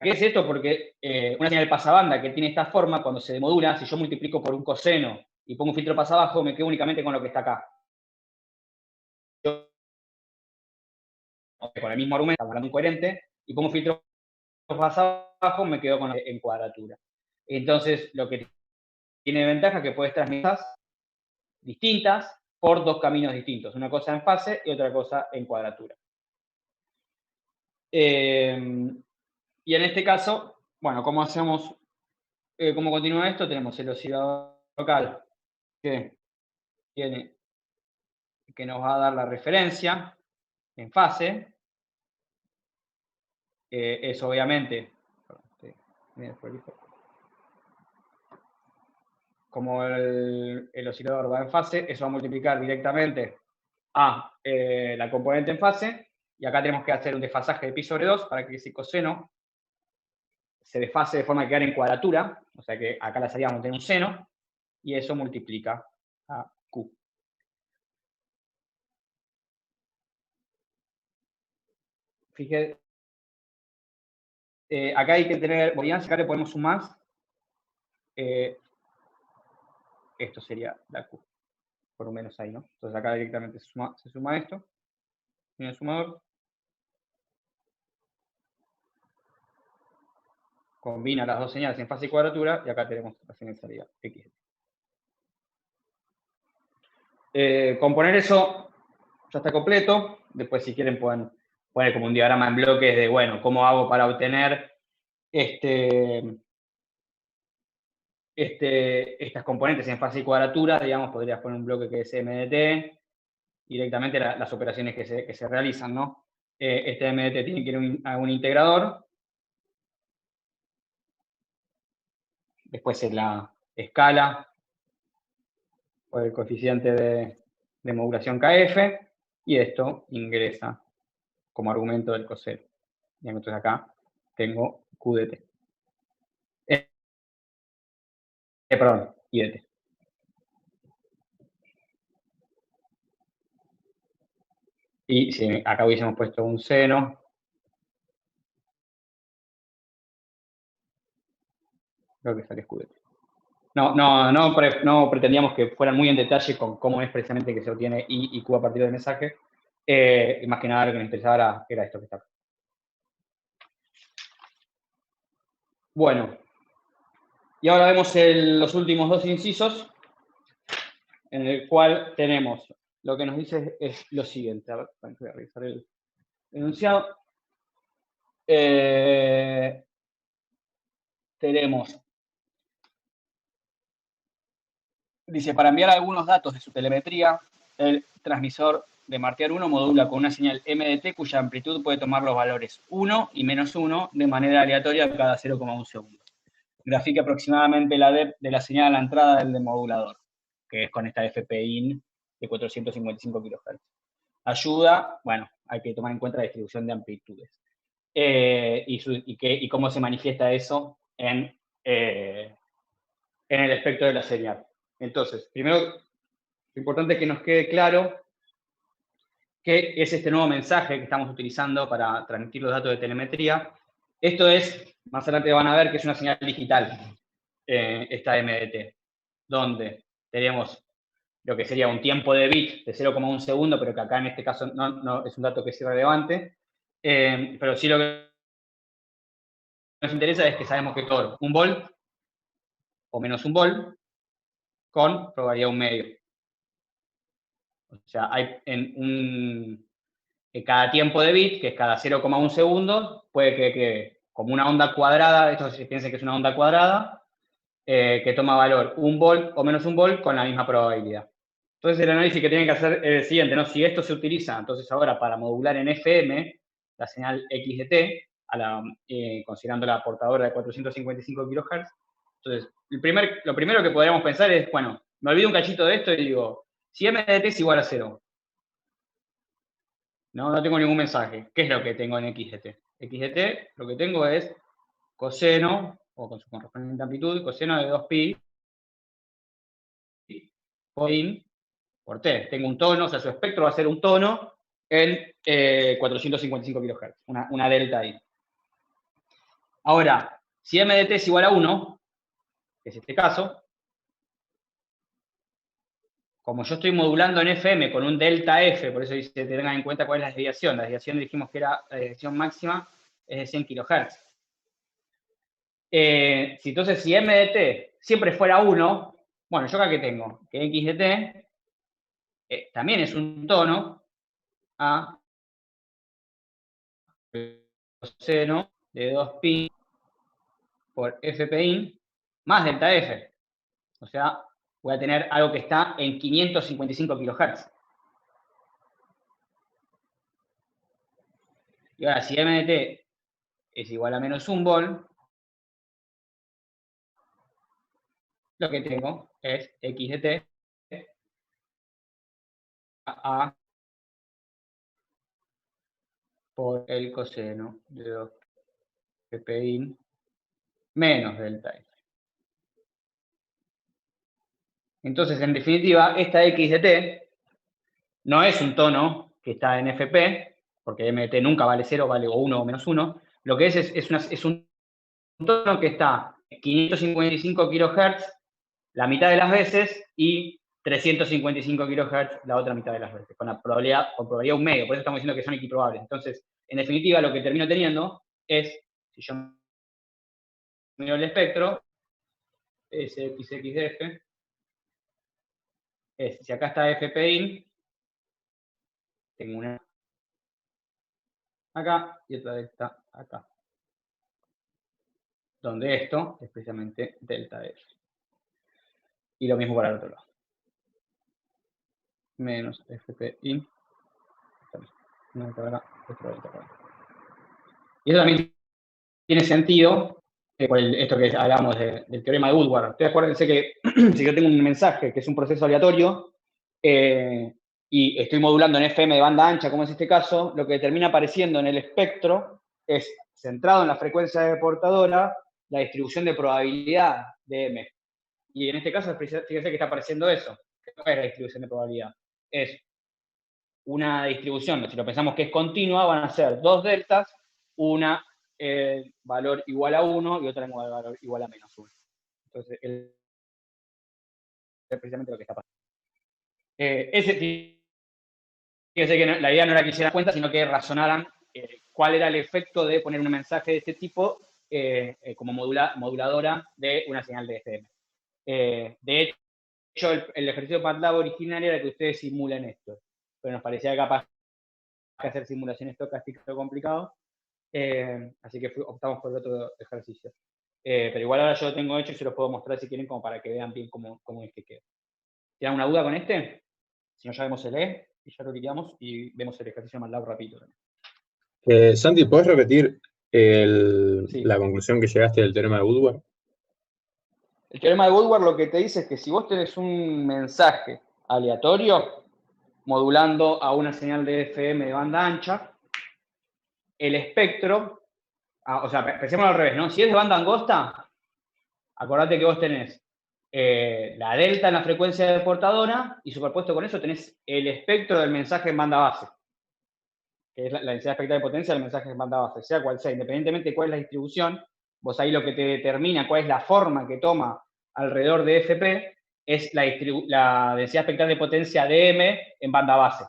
Speaker 1: qué es esto? Porque una señal pasabanda que tiene esta forma, cuando se demodula, si yo multiplico por un coseno y pongo un filtro pasabajo, me quedo únicamente con lo que está acá. Con el mismo argumento, estamos hablando incoherente, y pongo un filtro pasabajo, me quedo con en cuadratura. Entonces, lo que tiene ventaja es que puedes transmitir distintas por dos caminos distintos. Una cosa en fase y otra cosa en cuadratura. Y en este caso, bueno, ¿cómo hacemos? ¿Cómo continúa esto? Tenemos el oscilador local que nos va a dar la referencia en fase. Es obviamente, como el oscilador va en fase, eso va a multiplicar directamente a la componente en fase, y acá tenemos que hacer un desfasaje de pi sobre 2 para que ese coseno se desfase de forma que quede en cuadratura, o sea que acá la salida vamos a tener un seno, y eso multiplica a Q. Fíjate, acá hay que tener varianza, acá le ponemos un más. Esto sería la Q, por lo menos ahí, ¿no? Entonces acá directamente se suma esto, en el sumador. combina las dos señales en fase y cuadratura, y acá tenemos la señal de salida XDT. Con poner eso ya está completo. Después, si quieren, pueden poner como un diagrama en bloques de, bueno, cómo hago para obtener estas componentes en fase y cuadratura. Digamos, podrías poner un bloque que es MDT, directamente las operaciones que se realizan, ¿no? Este MDT tiene que ir a un integrador. Después se la escala por el coeficiente de modulación KF, y esto ingresa como argumento del coseno. Y entonces acá tengo QDT. Perdón, IDT. Y si acá hubiésemos puesto un seno, creo que sale QDT. No pretendíamos que fueran muy en detalle con cómo es precisamente que se obtiene I y Q a partir del mensaje. Más que nada lo que nos interesaba era esto que está acá. Bueno, y ahora vemos los últimos dos incisos, en el cual tenemos, lo que nos dice es lo siguiente. A ver, voy a revisar el enunciado. Tenemos, dice, para enviar algunos datos de su telemetría, el transmisor de Martiar 1 modula con una señal MDT cuya amplitud puede tomar los valores 1 y -1 de manera aleatoria cada 0,1 segundo. Grafica aproximadamente la dep de la señal a la entrada del demodulador, que es con esta FP-IN de 455 kHz. Ayuda, bueno, hay que tomar en cuenta la distribución de amplitudes. Y cómo se manifiesta eso en el espectro de la señal. Entonces, primero, lo importante es que nos quede claro qué es este nuevo mensaje que estamos utilizando para transmitir los datos de telemetría. Esto es, más adelante van a ver que es una señal digital, esta MDT, donde tenemos lo que sería un tiempo de bit de 0,1 segundo, pero que acá en este caso no es un dato que es irrelevante. Pero sí lo que nos interesa es que sabemos que todo, 1 volt o menos 1 volt, con probabilidad 1 medio. O sea, hay cada tiempo de bit, que es cada 0,1 segundos, puede que como una onda cuadrada, esto se piensa que es una onda cuadrada, que toma valor 1 volt o menos 1 volt con la misma probabilidad. Entonces el análisis que tienen que hacer es el siguiente, ¿no? Si esto se utiliza, entonces ahora para modular en FM, la señal XDT, considerando la portadora de 455 kHz, entonces lo primero que podríamos pensar es, bueno, me olvido un cachito de esto y digo, si MDT es igual a 0, no tengo ningún mensaje. ¿Qué es lo que tengo en XDT? XDT lo que tengo es coseno, o con su correspondiente amplitud, coseno de 2pi por in por t. Tengo un tono, o sea, su espectro va a ser un tono en 455 kHz, una delta i. Ahora, si MDT es igual a 1, que es este caso, como yo estoy modulando en FM con un delta F, por eso dice que tengan en cuenta cuál es la desviación. La desviación dijimos que era la desviación máxima, es de 100 kHz. Entonces, si MDT siempre fuera 1, bueno, yo acá que tengo, que XDT también es un tono a coseno de 2pi por FPin más delta F. O sea, voy a tener algo que está en 555 kHz. Y ahora, si MDT es igual a menos 1 volt, lo que tengo es XDT a por el coseno de 2 FPin menos delta F. Entonces, en definitiva, esta XDT no es un tono que está en FP, porque MDT nunca vale 0, vale o 1 o menos 1. Lo que es un tono que está en 555 kHz la mitad de las veces y 355 kHz la otra mitad de las veces, con probabilidad 1 medio. Por eso estamos diciendo que son equiprobables. Entonces, en definitiva, lo que termino teniendo es, si yo el espectro, SXXF, si acá está FPIN, tengo una acá y otra delta acá. Donde esto es precisamente delta F. Y lo mismo para el otro lado. Menos FPIN. Una delta acá, otra delta acá. Y eso también tiene sentido por esto que hablamos del teorema de Woodward. Ustedes acuérdense que si yo tengo un mensaje que es un proceso aleatorio y estoy modulando en FM de banda ancha, como es este caso, lo que termina apareciendo en el espectro es, centrado en la frecuencia de portadora, la distribución de probabilidad de M. Y en este caso, fíjense que está apareciendo eso. ¿Qué es la distribución de probabilidad? Es una distribución, si lo pensamos que es continua, van a ser dos deltas, una valor igual a 1 y otra valor igual a menos 1. Entonces, es precisamente lo que está pasando. Fíjense que la idea no era que hicieran cuenta, sino que razonaran cuál era el efecto de poner un mensaje de este tipo como moduladora de una señal de FM. De hecho, el ejercicio de MATLAB original era que ustedes simulen esto, pero nos parecía capaz de hacer simulaciones estocásticas complicado, así que optamos por el otro ejercicio. Pero igual ahora yo lo tengo hecho y se los puedo mostrar si quieren, como para que vean bien cómo es que queda. ¿Tienen alguna duda con este? Si no, ya vemos el E y ya lo quitamos y vemos el ejercicio de MATLAB rápido también.
Speaker 4: Santi, ¿podés repetir
Speaker 1: Sí.
Speaker 4: la conclusión que llegaste del teorema de Woodward?
Speaker 1: El teorema de Woodward lo que te dice es que si vos tenés un mensaje aleatorio modulando a una señal de FM de banda ancha, el espectro, o sea, pensemos al revés, ¿no? Si es de banda angosta, acordate que vos tenés la delta en la frecuencia de portadora y superpuesto con eso tenés el espectro del mensaje en banda base, que es la densidad espectral de potencia del mensaje en banda base, sea cual sea, independientemente de cuál es la distribución, vos ahí lo que te determina cuál es la forma que toma alrededor de FP es la densidad espectral de potencia de M en banda base.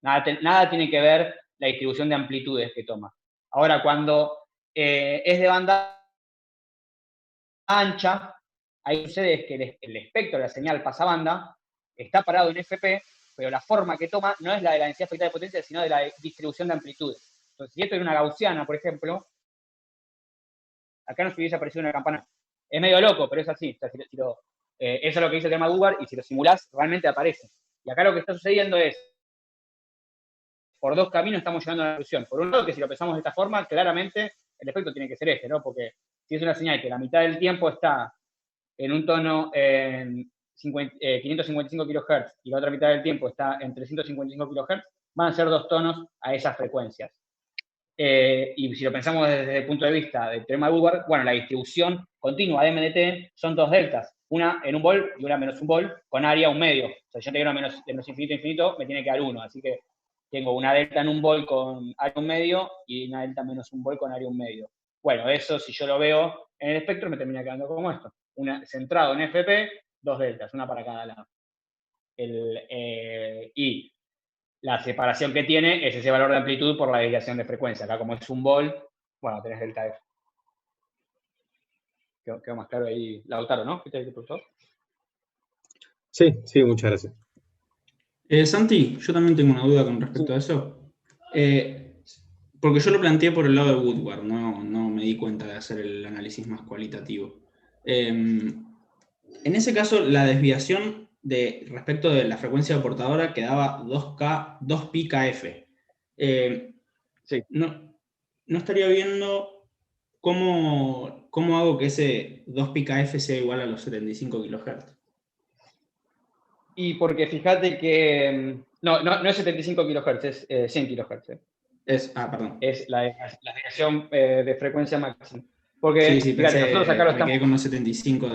Speaker 1: Nada tiene que ver la distribución de amplitudes que toma. Ahora, cuando es de banda ancha, ahí sucede es que el espectro de la señal pasabanda está parado en FP, pero la forma que toma no es la de la densidad espectral de potencia, sino de la distribución de amplitudes. Entonces, si esto es una gaussiana, por ejemplo, acá nos hubiese aparecido una campana. Es medio loco, pero es así. O sea, eso es lo que dice el teorema de Woodward, y si lo simulás, realmente aparece. Y acá lo que está sucediendo es, por dos caminos estamos llegando a la solución. Por un lado, que si lo pensamos de esta forma, claramente el efecto tiene que ser este, ¿no? Porque si es una señal que la mitad del tiempo está en un tono en 555 kHz y la otra mitad del tiempo está en 355 kHz, van a ser dos tonos a esas frecuencias. Y si lo pensamos desde el punto de vista del teorema de Woodward, bueno, la distribución continua de MDT son dos deltas, una en un bol y una menos un bol, con área un medio. O sea, si yo tengo una menos infinito a infinito, me tiene que dar 1, así que tengo una delta en un bol con área un medio y una delta menos un bol con área un medio. Bueno, eso si yo lo veo en el espectro me termina quedando como esto. Centrado en FP, dos deltas, una para cada lado. Y la separación que tiene es ese valor de amplitud por la desviación de frecuencia. Acá como es un bol, bueno, tenés delta F. Quedó más claro ahí, Lautaro, ¿no? ¿Viste, profesor?
Speaker 4: Sí, muchas gracias.
Speaker 5: Santi, yo también tengo una duda con respecto a eso. Porque yo lo planteé por el lado de Woodward, no me di cuenta de hacer el análisis más cualitativo. En ese caso, la desviación respecto de la frecuencia portadora quedaba 2pi kF.
Speaker 1: Sí.
Speaker 5: No estaría viendo cómo hago que ese 2pi kF sea igual a los 75 kHz.
Speaker 1: Y porque fíjate que no es 75 kHz, es 100 kHz.
Speaker 5: Perdón.
Speaker 1: Es la desviación de frecuencia máxima. Porque,
Speaker 5: sí,
Speaker 1: fíjate, nosotros acá lo estamos...
Speaker 5: Me quedé con los 75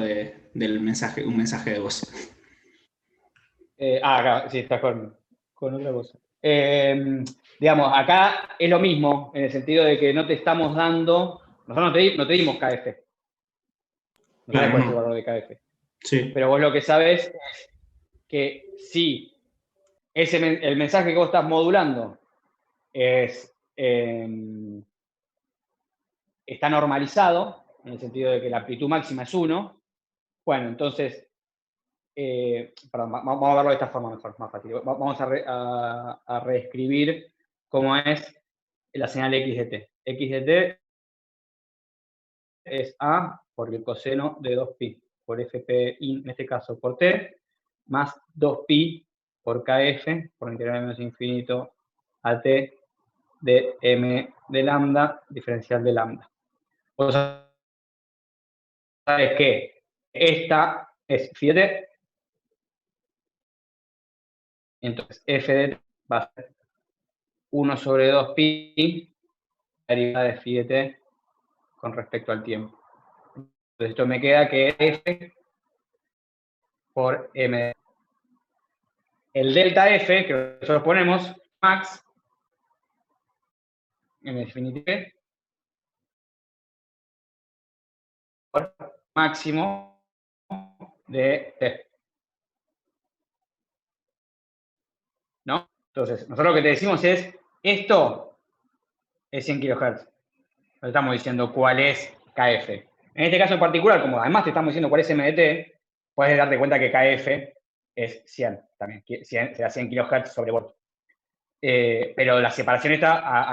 Speaker 5: del mensaje, un mensaje de voz.
Speaker 1: Acá, sí, estás con otra cosa. Digamos, acá es lo mismo, en el sentido de que no te estamos dando... Nosotros no te dimos KF. No sabes cuál es el valor de KF.
Speaker 5: Sí.
Speaker 1: Pero vos lo que sabes es que si el mensaje que vos estás modulando está normalizado, en el sentido de que la amplitud máxima es 1. Bueno, entonces, perdón, vamos a verlo de esta forma mejor, más fácil. Vamos a reescribir cómo es la señal x de t. X de t es a por el coseno de 2pi por fp en este caso por t, más 2pi por kf por integral menos infinito a t de m de lambda diferencial de lambda. Vos sabés que esta es phi de t, entonces f de t va a ser 1 sobre 2pi derivada de phi de t con respecto al tiempo. Entonces esto me queda que f por m. El delta f, que nosotros ponemos, max, en definitiva, por máximo de t. ¿No? Entonces, nosotros lo que te decimos es, esto es 100 kHz. No estamos diciendo cuál es KF. En este caso en particular, como además te estamos diciendo cuál es MDT, puedes darte cuenta que KF es 100 también. 100, será 100 kHz sobre volt. Pero la separación está,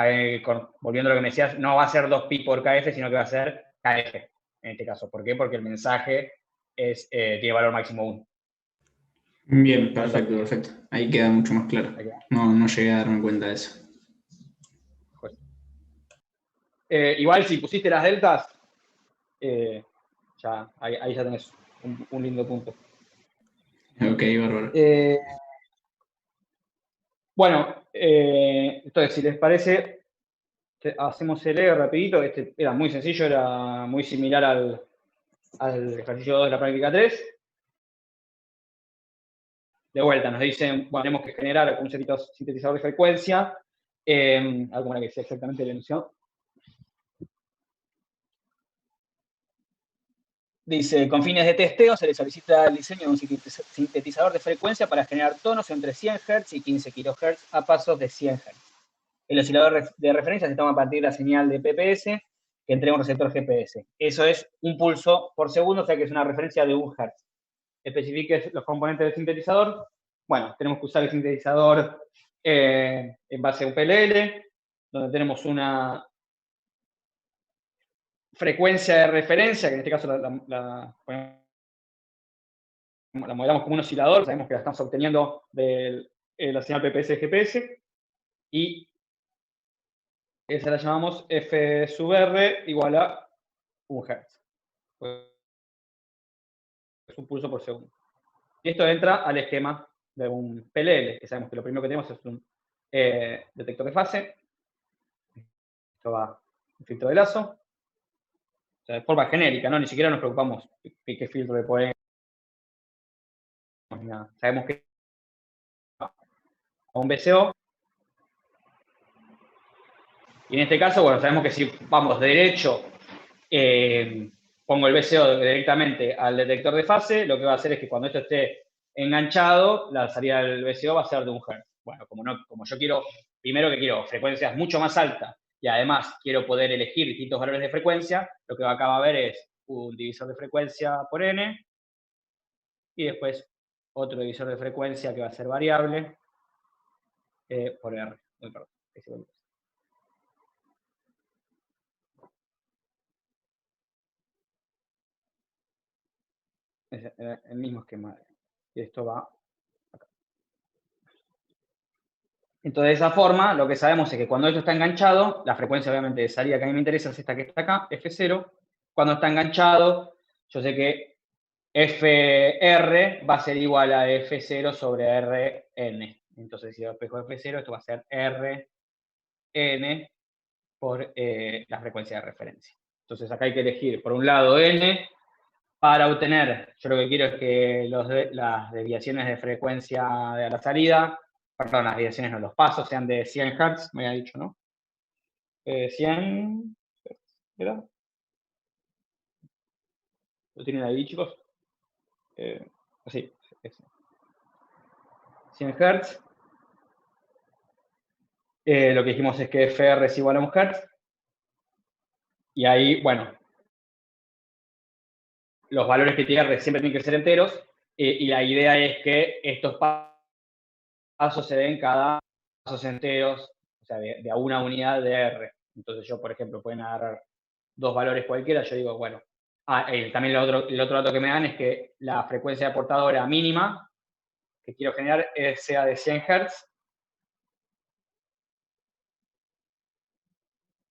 Speaker 1: volviendo a lo que me decías, no va a ser 2pi por KF, sino que va a ser KF en este caso. ¿Por qué? Porque el mensaje tiene valor máximo 1.
Speaker 5: Bien, perfecto, perfecto. Ahí queda mucho más claro. No llegué a darme cuenta de eso.
Speaker 1: Igual si pusiste las deltas, ya, ahí ya tenés un lindo punto.
Speaker 5: Ok, bárbaro.
Speaker 1: Bueno, entonces si les parece, hacemos el E rapidito. Este era muy sencillo, era muy similar al ejercicio 2 de la práctica 3. De vuelta, nos dicen, bueno, tenemos que generar un sintetizador de frecuencia. Algo para que sea exactamente la noción. Dice, con fines de testeo se le solicita el diseño de un sintetizador de frecuencia para generar tonos entre 100 Hz y 15 kHz a pasos de 100 Hz. El oscilador de referencia se toma a partir de la señal de PPS que entrega un receptor GPS. Eso es un pulso por segundo, o sea que es una referencia de 1 Hz. Especifique los componentes del sintetizador. Bueno, tenemos que usar el sintetizador en base a un PLL, donde tenemos una frecuencia de referencia, que en este caso la modelamos como un oscilador, sabemos que la estamos obteniendo de la señal PPS-GPS, y esa la llamamos F sub R igual a 1 Hz. Es un pulso por segundo. Y esto entra al esquema de un PLL, que sabemos que lo primero que tenemos es un detector de fase. Esto va un filtro de lazo. O sea, de forma genérica, ¿no? Ni siquiera nos preocupamos qué filtro le ponemos. Sabemos que a un VCO. Y en este caso, bueno, sabemos que si vamos derecho, pongo el VCO directamente al detector de fase, lo que va a hacer es que cuando esto esté enganchado, la salida del VCO va a ser de 1 Hz. Bueno, como yo quiero, primero que quiero frecuencias mucho más altas y además quiero poder elegir distintos valores de frecuencia, lo que acá va a haber es un divisor de frecuencia por n y después otro divisor de frecuencia que va a ser variable por r. Perdón, es el mismo esquema. Y esto va acá. Entonces, de esa forma, lo que sabemos es que cuando esto está enganchado, la frecuencia obviamente de salida que a mí me interesa es esta que está acá, F0. Cuando está enganchado, yo sé que FR va a ser igual a F0 sobre Rn. Entonces, si yo espejo F0, esto va a ser Rn por la frecuencia de referencia. Entonces, acá hay que elegir, por un lado, n, para obtener, yo lo que quiero es que las desviaciones de frecuencia de la salida, perdón, las desviaciones no, los pasos sean de 100 Hz, me había dicho, ¿no? 100, ¿verdad? ¿Lo tienen ahí, chicos? Sí, 100 Hz. Lo que dijimos es que FR es igual a 1 Hz. Y ahí, bueno, los valores que tiene R siempre tienen que ser enteros, y la idea es que estos pasos se den cada pasos enteros, o sea, de a una unidad de R. Entonces yo, por ejemplo, pueden agarrar dos valores cualquiera, yo digo, bueno, también el otro dato que me dan es que la frecuencia de portadora mínima que quiero generar sea de 100 Hz,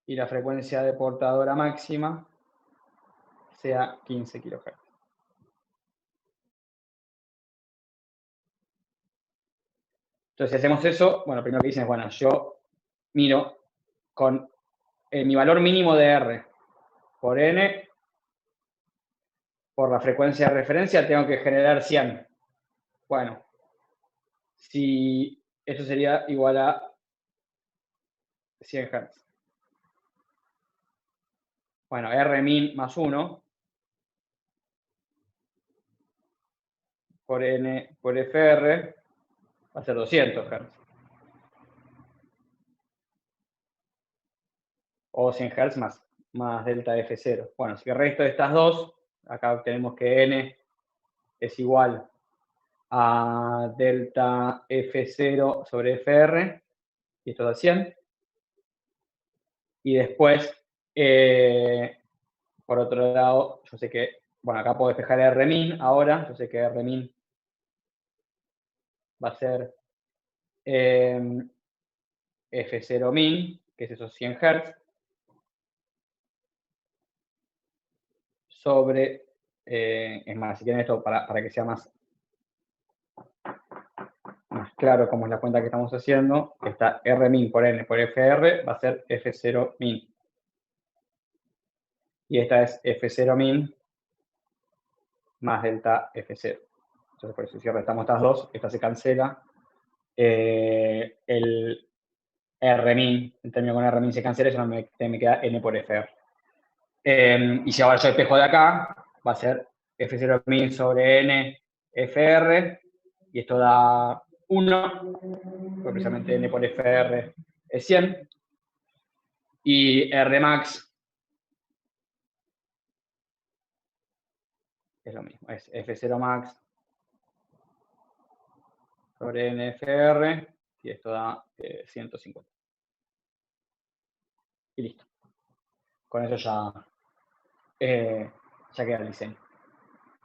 Speaker 1: y la frecuencia de portadora máxima sea 15 kHz. Entonces, si hacemos eso, bueno, primero que dicen es, bueno, yo miro con mi valor mínimo de R por N, por la frecuencia de referencia, tengo que generar 100. Bueno, si eso sería igual a 100 Hz. Bueno, R min más 1 por N por FR va a ser 200 Hz. O 100 Hz más delta F0. Bueno, si resto de estas dos, acá tenemos que N es igual a delta F0 sobre FR, y esto da 100. Y después, por otro lado, yo sé que, bueno, acá puedo despejar R min ahora, yo sé que R min va a ser F0 min, que es esos 100 Hz, sobre, es más, si quieren esto para que sea más claro cómo es la cuenta que estamos haciendo, está R min por N por FR, va a ser F0 min. Y esta es F0 min más delta F0. Entonces, por eso, si restamos estas dos, esta se cancela. El R min, el término con R min se cancela, eso me queda N por FR. Y si ahora yo despejo de acá, va a ser F0 min sobre N FR, y esto da 1, precisamente N por FR es 100, y R max es lo mismo, es F0 max sobre NFR, y esto da 150. Y listo. Con eso ya queda el diseño.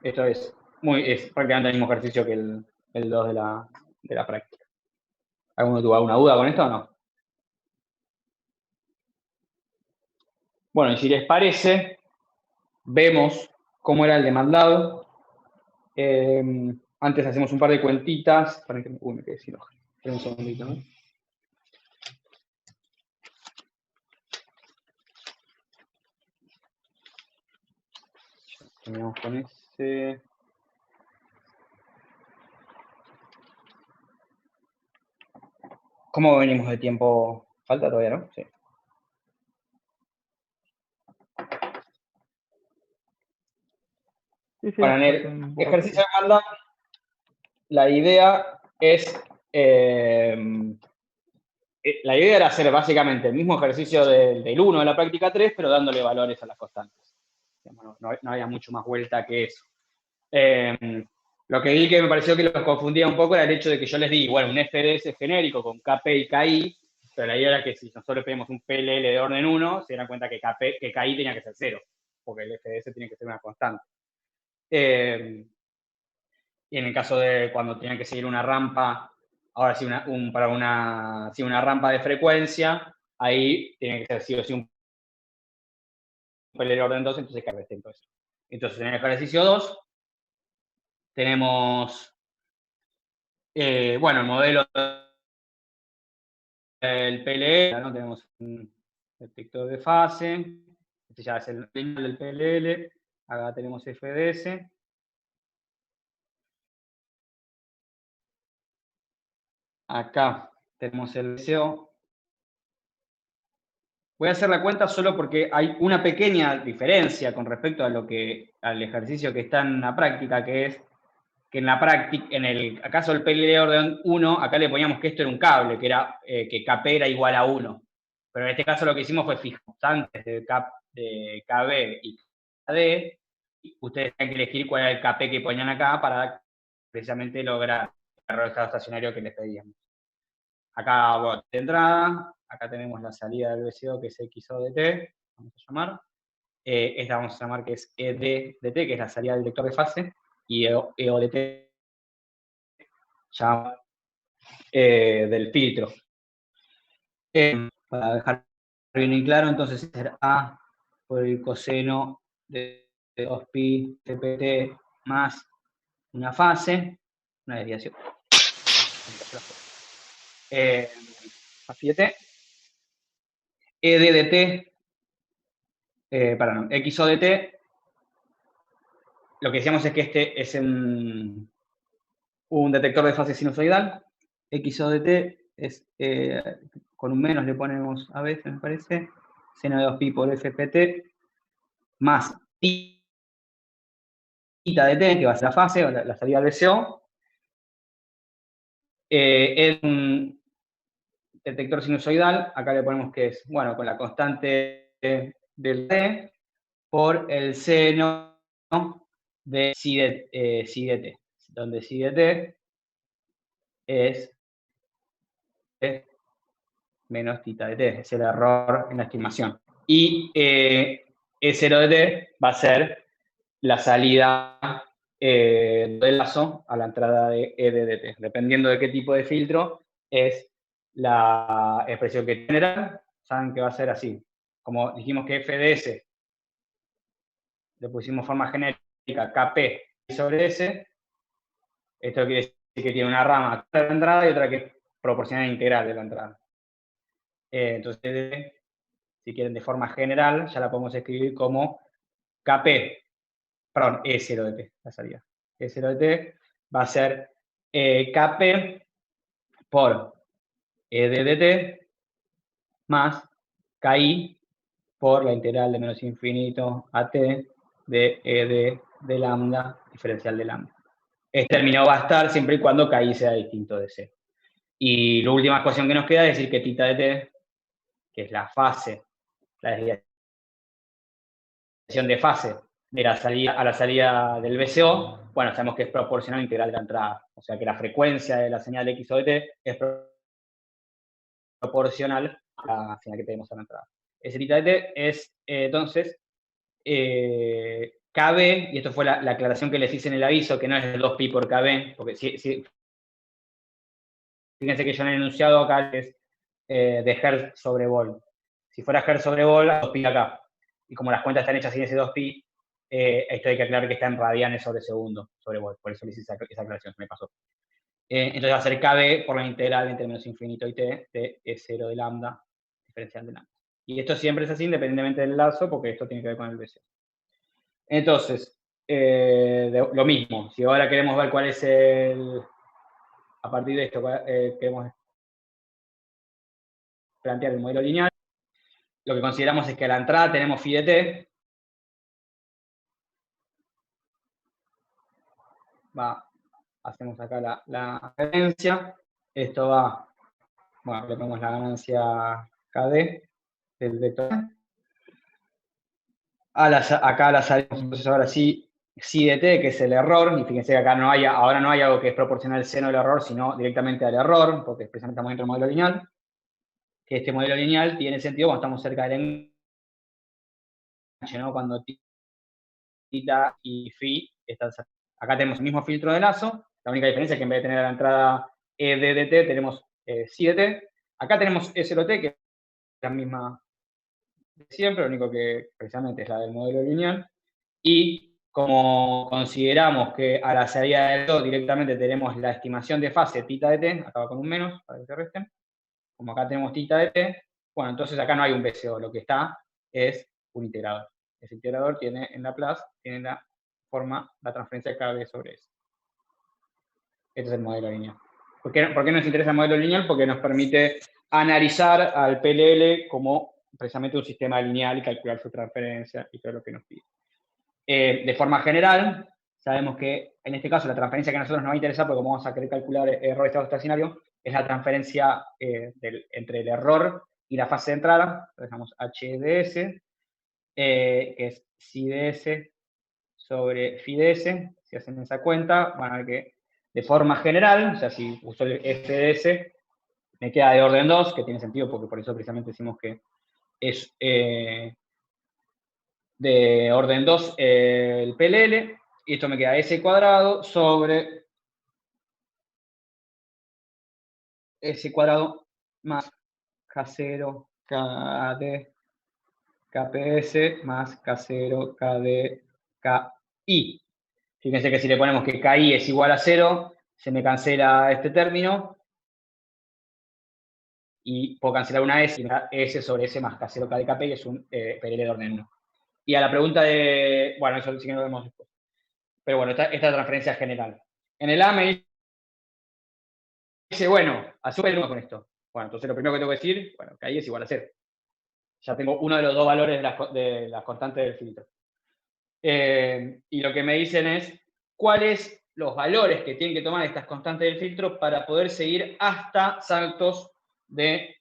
Speaker 1: Esto es prácticamente el mismo ejercicio que el 2 de la práctica. ¿Alguno tuvo alguna duda con esto o no? Bueno, y si les parece, vemos cómo era el demandado. Antes hacemos un par de cuentitas. Me quedé sin hoja. Espera un segundito, ¿no? Terminamos con ese. ¿Cómo venimos de tiempo? ¿Falta todavía, no? Sí.
Speaker 3: Sí,
Speaker 1: Bueno, en el ejercicio de demanda, la idea es... la idea era hacer básicamente el mismo ejercicio del 1 de la práctica 3, pero dándole valores a las constantes. No había mucho más vuelta que eso. Lo que vi que me pareció que los confundía un poco era el hecho de que yo les di, bueno, un FDS genérico con KP y KI, pero la idea era que si nosotros pedimos un PLL de orden 1, se dieran cuenta que KI tenía que ser 0, porque el FDS tiene que ser una constante. Y en el caso de cuando tenían que seguir una rampa, ahora sí una rampa de frecuencia, ahí tiene que ser sí o sí un PLL de orden 2, entonces que respecto a eso. Entonces en el ejercicio 2 tenemos, bueno, el modelo del PLL, ¿no? Tenemos un detector de fase, este ya es el final del PLL, acá tenemos FDS. Acá tenemos el DCO. Voy a hacer la cuenta solo porque hay una pequeña diferencia con respecto a al ejercicio que está en la práctica, que es que en la práctica, en el caso del PLL de orden 1, acá le poníamos que esto era un cable, que era que KP era igual a 1. Pero en este caso lo que hicimos fue fijos antes de KB y KD, ustedes tienen que elegir cuál era el KP que ponían acá para precisamente lograr el error de estado estacionario que les pedíamos. Acá, bueno, de entrada, acá tenemos la salida del VCO, que es XODT, vamos a llamar. Esta vamos a llamar que es EDDT, que es la salida del detector de fase, y EODT ya del filtro. Para dejar bien en claro, entonces será A por el coseno de 2pi TPT más una fase, una desviación. A7. EDDT, perdón, XODT, lo que decíamos es que este es un detector de fase sinusoidal. XODT es, con un menos le ponemos a veces, me parece, seno de 2pi por FPT, más tita de t, que va a ser la fase, o la salida del VCO. Es un detector sinusoidal, acá le ponemos que es, bueno, con la constante del t por el seno de psi de t, donde psi de t es menos tita de t, es el error en la estimación. Y E0 de t va a ser la salida del lazo a la entrada de EDDT. Dependiendo de qué tipo de filtro, es la expresión que genera. Saben que va a ser así. Como dijimos que FDS, le pusimos forma genérica KP sobre S, esto quiere decir que tiene una rama de la entrada y otra que es proporcional integral de la entrada. Entonces, si quieren de forma general, ya la podemos escribir como KP, perdón, E0 de T, la salida. E0 de T va a ser KP por E de T más KI por la integral de menos infinito a T de E de lambda diferencial de lambda. Este término va a estar siempre y cuando KI sea distinto de C. Y la última ecuación que nos queda es decir que tita de T, que es la fase, la desviación de fase de la salida, a la salida del VCO, bueno, sabemos que es proporcional integral de la entrada. O sea que la frecuencia de la señal X o de T es proporcional a la señal que tenemos a la entrada. Ese tita de T es, entonces, KB, y esto fue la aclaración que les hice en el aviso, que no es de 2pi por KB, porque fíjense que yo en el enunciado acá es de Hertz sobre Volt. Si fuera Hertz sobre Volt, 2pi acá. Y como las cuentas están hechas sin ese 2pi, esto hay que aclarar que está en radianes sobre segundo, sobre Volt. Por eso le hice esa aclaración, se me pasó. Entonces va a ser KB por la integral entre menos infinito y t de E0 de lambda, diferencial de lambda. Y esto siempre es así, independientemente del lazo, porque esto tiene que ver con el BC. Entonces, lo mismo, si ahora queremos ver cuál es a partir de esto, queremos plantear el modelo lineal, lo que consideramos es que a la entrada tenemos phi de t, hacemos acá la ganancia, esto va, bueno, le ponemos la ganancia KD del vector. Acá la salimos, entonces ahora sí, psi de t, que es el error, y fíjense que acá ahora no hay algo que es proporcional al seno del error, sino directamente al error, porque precisamente estamos dentro del modelo lineal, que este modelo lineal tiene sentido cuando estamos cerca del enganche, ¿no? Cuando tita y phi están cerca. Acá tenemos el mismo filtro de lazo, la única diferencia es que en vez de tener a la entrada E de t, tenemos psi de t. Acá tenemos E0t, que es la misma de siempre, lo único que precisamente es la del modelo lineal. Y como consideramos que a la salida del 2 directamente tenemos la estimación de fase tita de t, acá va con un menos, para que se resten, como acá tenemos tita de t, bueno, entonces acá no hay un VCO, lo que está es un integrador. Ese integrador tiene en Laplace, tiene la forma, la transferencia KB sobre S. Este es el modelo lineal. ¿Por qué nos interesa el modelo lineal? Porque nos permite analizar al PLL como precisamente un sistema lineal y calcular su transferencia y todo lo que nos pide. De forma general, sabemos que en este caso la transferencia que a nosotros nos va a interesar, porque como vamos a querer calcular error de estado estacionario, es la transferencia entre el error y la fase de entrada. Entonces dejamos h de s, que es psi de s sobre phi de S, si hacen esa cuenta, van a ver que de forma general, o sea, si uso el f de S, me queda de orden 2, que tiene sentido porque por eso precisamente decimos que es de orden 2 el PLL, y esto me queda S cuadrado sobre S cuadrado más K0 KD KPS más K0 KD KI. Fíjense que si le ponemos que KI es igual a 0, se me cancela este término y puedo cancelar una S, y me da S sobre S más K0 KD KPI, y es un PLL de orden 1. Y a la pregunta de... Bueno, eso sí que lo vemos después. Pero bueno, esta es la transferencia general. En el A me dice, bueno, asume el 1 con esto. Bueno, entonces lo primero que tengo que decir, bueno, que ahí es igual a 0. Ya tengo uno de los dos valores de las constantes del filtro. Y lo que me dicen es, ¿cuáles los valores que tienen que tomar estas constantes del filtro para poder seguir hasta saltos de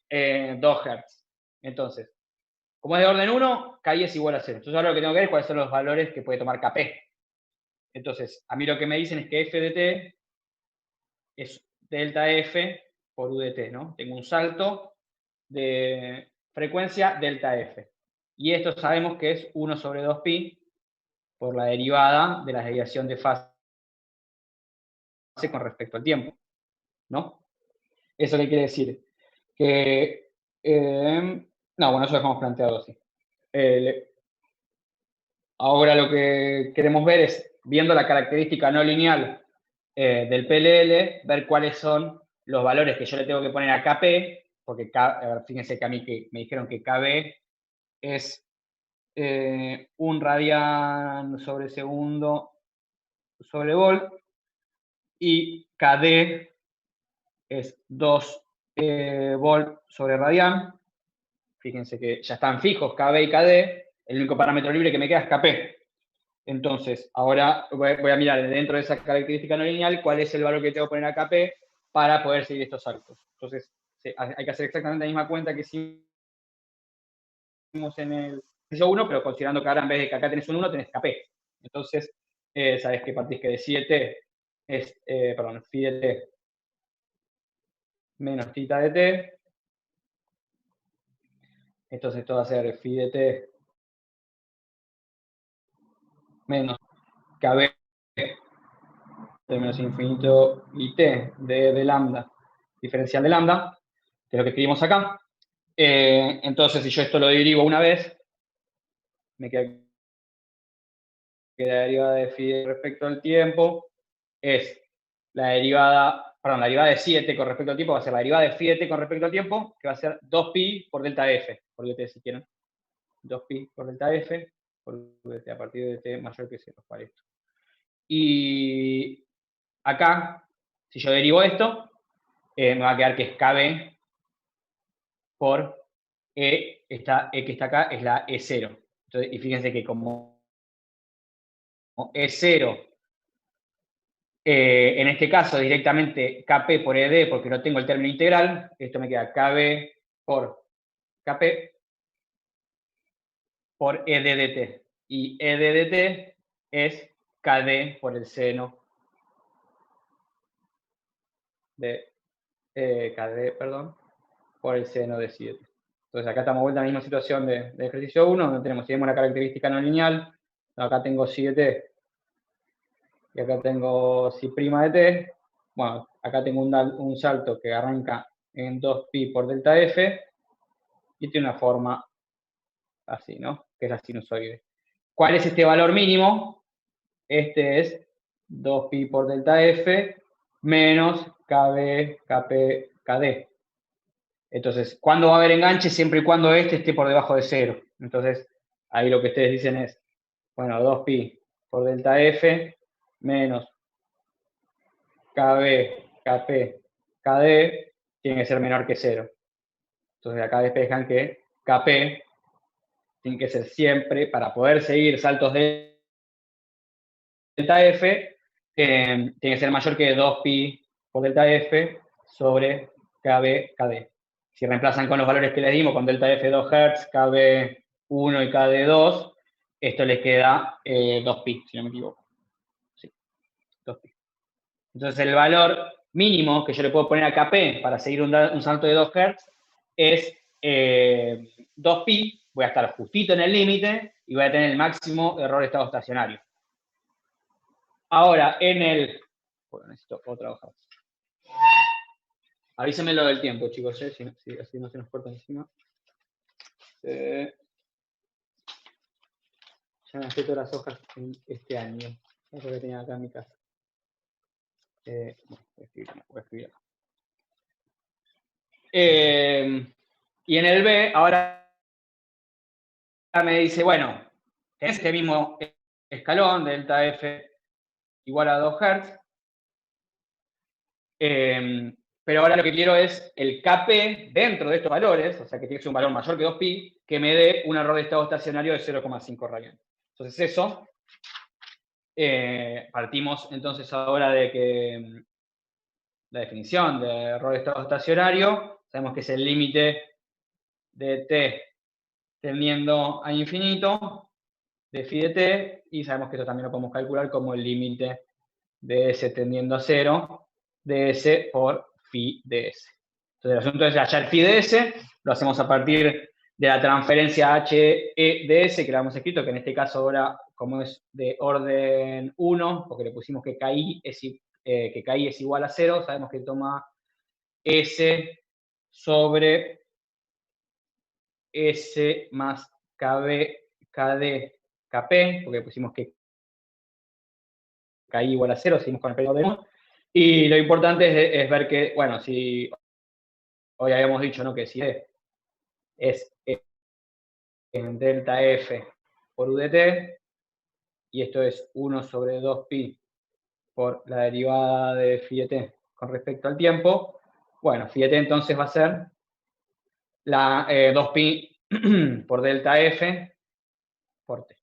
Speaker 1: 2 Hz? Entonces, como es de orden 1, KI es igual a 0. Entonces ahora lo que tengo que ver es cuáles son los valores que puede tomar KP. Entonces, a mí lo que me dicen es que f de t es delta f por u de t, ¿no? Tengo un salto de frecuencia delta f. Y esto sabemos que es 1 sobre 2pi por la derivada de la desviación de fase con respecto al tiempo, ¿no? ¿Eso qué quiere decir? Que, no, bueno, eso lo dejamos planteado así. Ahora lo que queremos ver es, viendo la característica no lineal del PLL, ver cuáles son los valores que yo le tengo que poner a KP, porque fíjense que a mí que me dijeron que KB es 1 radian sobre segundo sobre volt, y KD es 2 volt sobre radian. Fíjense que ya están fijos KB y KD, el único parámetro libre que me queda es KP. Entonces, ahora voy a mirar dentro de esa característica no lineal cuál es el valor que tengo que poner a KP para poder seguir estos saltos. Entonces, hay que hacer exactamente la misma cuenta que hicimos en el ejercicio 1, pero considerando que ahora en vez de que acá tenés un 1, tenés KP. Entonces, sabés que partís que de 7 es, perdón, phi de t menos θ de t. Entonces, esto va a ser phi de t menos KB de menos infinito y t de lambda diferencial de lambda, que es lo que escribimos acá. Entonces, si yo esto lo derivo una vez, me queda que la derivada de phi respecto al tiempo es la derivada, perdón, la derivada de 7 con respecto al tiempo va a ser la derivada de phi de t con respecto al tiempo, que va a ser 2pi por delta f, por dt si quieren. 2pi por delta f, por dt a partir de t mayor que 0, para esto. Y acá, si yo derivo esto, me va a quedar que es kb por esta e que está acá es la E0. Entonces, y fíjense que como E0, en este caso directamente Kp por Ed, porque no tengo el término integral, esto me queda Kb por Kp por Ed dt. Y Ed dt es Kd por el seno de Kd, perdón, por el seno de 7. Entonces acá estamos vuelta a la misma situación de ejercicio 1, donde tenemos, si vemos una característica no lineal, acá tengo psi de t, y acá tengo psi' de t. Bueno, acá tengo un salto que arranca en 2pi por delta f, y tiene una forma así, ¿no? Que es la sinusoide. ¿Cuál es este valor mínimo? Este es 2pi por delta f menos kb, kp, kd. Entonces, ¿cuándo va a haber enganche? Siempre y cuando este esté por debajo de 0. Entonces, ahí lo que ustedes dicen es, bueno, 2pi por delta f menos kb, kp, kd tiene que ser menor que 0. Entonces, acá despejan que kp tiene que ser siempre, para poder seguir saltos de delta f, tiene que ser mayor que 2pi por delta f sobre kb, kd. Si reemplazan con los valores que les dimos, con delta f 2 Hz, kb 1 y kd 2, esto les queda 2pi, si no me equivoco. Sí, 2pi. Entonces el valor mínimo que yo le puedo poner a Kp para seguir un salto de 2 Hz es 2pi, voy a estar justito en el límite y voy a tener el máximo error de estado estacionario. Ahora, bueno, necesito otra hoja. Avísenme lo del tiempo, chicos, si así no se nos corta encima. Ya me gasté todas las hojas en este año. Es lo que tenía acá en mi casa. Bueno, voy a escribir acá. Y en el B, ahora me dice, bueno, tenés este mismo escalón, delta F igual a 2 Hz. Pero ahora lo que quiero es el Kp dentro de estos valores, o sea que tiene que ser un valor mayor que 2pi, que me dé un error de estado estacionario de 0,5 radianes. Entonces eso, partimos entonces ahora de que la definición de error de estado estacionario, sabemos que es el límite de t tendiendo a infinito de phi de t, y sabemos que esto también lo podemos calcular como el límite de s tendiendo a 0 de s por phi de s. Entonces el asunto es hallar phi de s, lo hacemos a partir de la transferencia h e de s que la hemos escrito, que en este caso ahora, como es de orden 1, porque le pusimos que KI es igual a 0, sabemos que toma s sobre s más kd kp, porque pusimos que KI igual a 0, seguimos con el periodo de 1. Y lo importante es ver que, bueno, si hoy habíamos dicho, ¿no?, que si es en delta F por UDT, y esto es 1 sobre 2pi por la derivada de phi de t con respecto al tiempo, bueno, phi de t entonces va a ser la 2pi por delta F por t,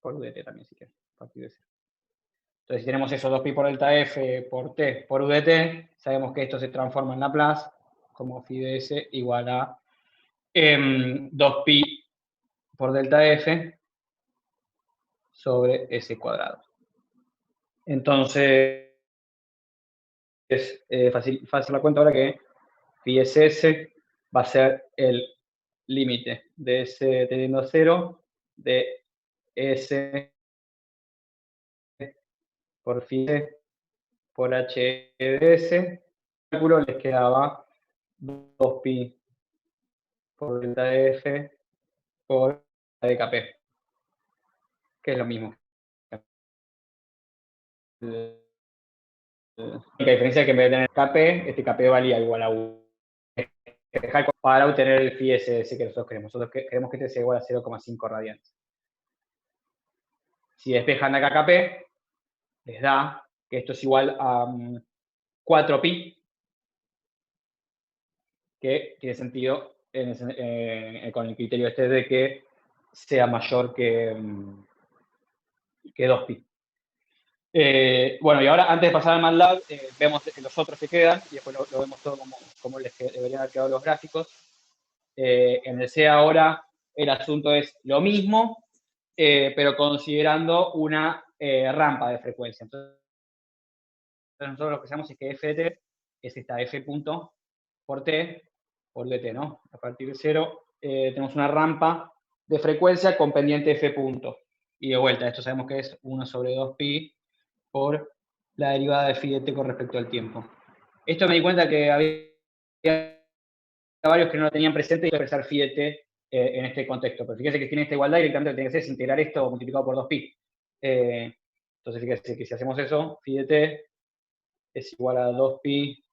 Speaker 1: por UDT también si quieres, a partir de 0. Entonces, si tenemos eso, 2pi por delta F por t por UDT, sabemos que esto se transforma en Laplace como phi de s igual a 2pi por delta F sobre s cuadrado. Entonces, es fácil la cuenta ahora que phi es s va a ser el límite de s tendiendo a 0 de s por phi por h de s. El cálculo les quedaba 2pi por delta de f por la de kp, que es lo mismo. La única diferencia es que en vez de tener kp, este kp valía igual a 1. Para obtener el phi SS que nosotros queremos. Nosotros queremos que este sea igual a 0,5 radianes. Si despejan acá kp, les da que esto es igual a 4pi, que tiene sentido con el criterio este de que sea mayor que 2pi. Bueno, y ahora antes de pasar al MATLAB, vemos los otros que quedan, y después lo vemos todo como les deberían haber quedado los gráficos. En el C ahora el asunto es lo mismo, pero considerando una rampa de frecuencia. Entonces, nosotros lo que hacemos es que f de t es esta f punto por t por dt, ¿no? A partir de 0 tenemos una rampa de frecuencia con pendiente f punto. Y de vuelta, esto sabemos que es 1 sobre 2pi por la derivada de phi de t con respecto al tiempo. Esto me di cuenta que había varios que no lo tenían presente y expresar phi de t en este contexto. Pero fíjense que tiene esta igualdad y directamente lo que tiene que hacer es integrar esto multiplicado por 2pi. Entonces fíjense que si hacemos eso, phi de t es igual a 2pi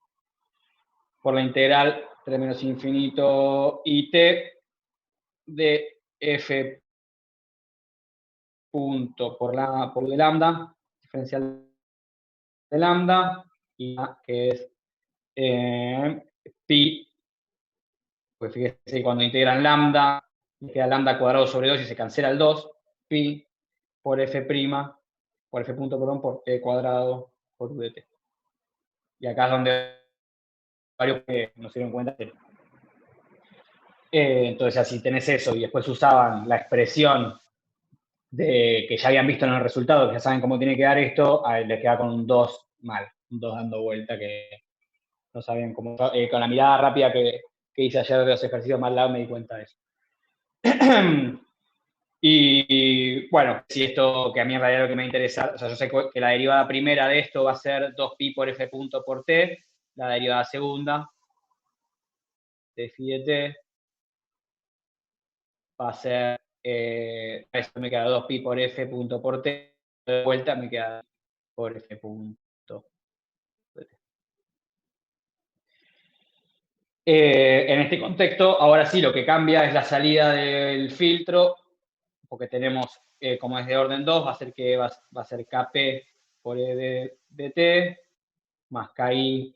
Speaker 1: por la integral 3 menos infinito y t de f punto por de lambda, diferencial de lambda, y que es pi, pues fíjense que cuando integran lambda, queda lambda cuadrado sobre 2 y se cancela el 2, pi por f prima, por f punto, perdón, por t cuadrado por u de t. Y acá es donde varios que no se dieron cuenta. Entonces, así tenés eso, y después usaban la expresión que ya habían visto en el resultado, que ya saben cómo tiene que dar esto, les queda con un 2 mal, un 2 dando vuelta, que no sabían cómo. Con la mirada rápida que hice ayer de los ejercicios más lados me di cuenta de eso. Y bueno, si esto, que a mí en realidad lo que me interesa, o sea, yo sé que la derivada primera de esto va a ser 2pi por f punto por t, la derivada segunda de phi de t va a ser, esto me queda 2pi por f punto por t, de vuelta me queda por f punto de t. En este contexto, ahora sí, lo que cambia es la salida del filtro, porque tenemos, como es de orden 2, va a ser que va a ser kp por e de t, más ki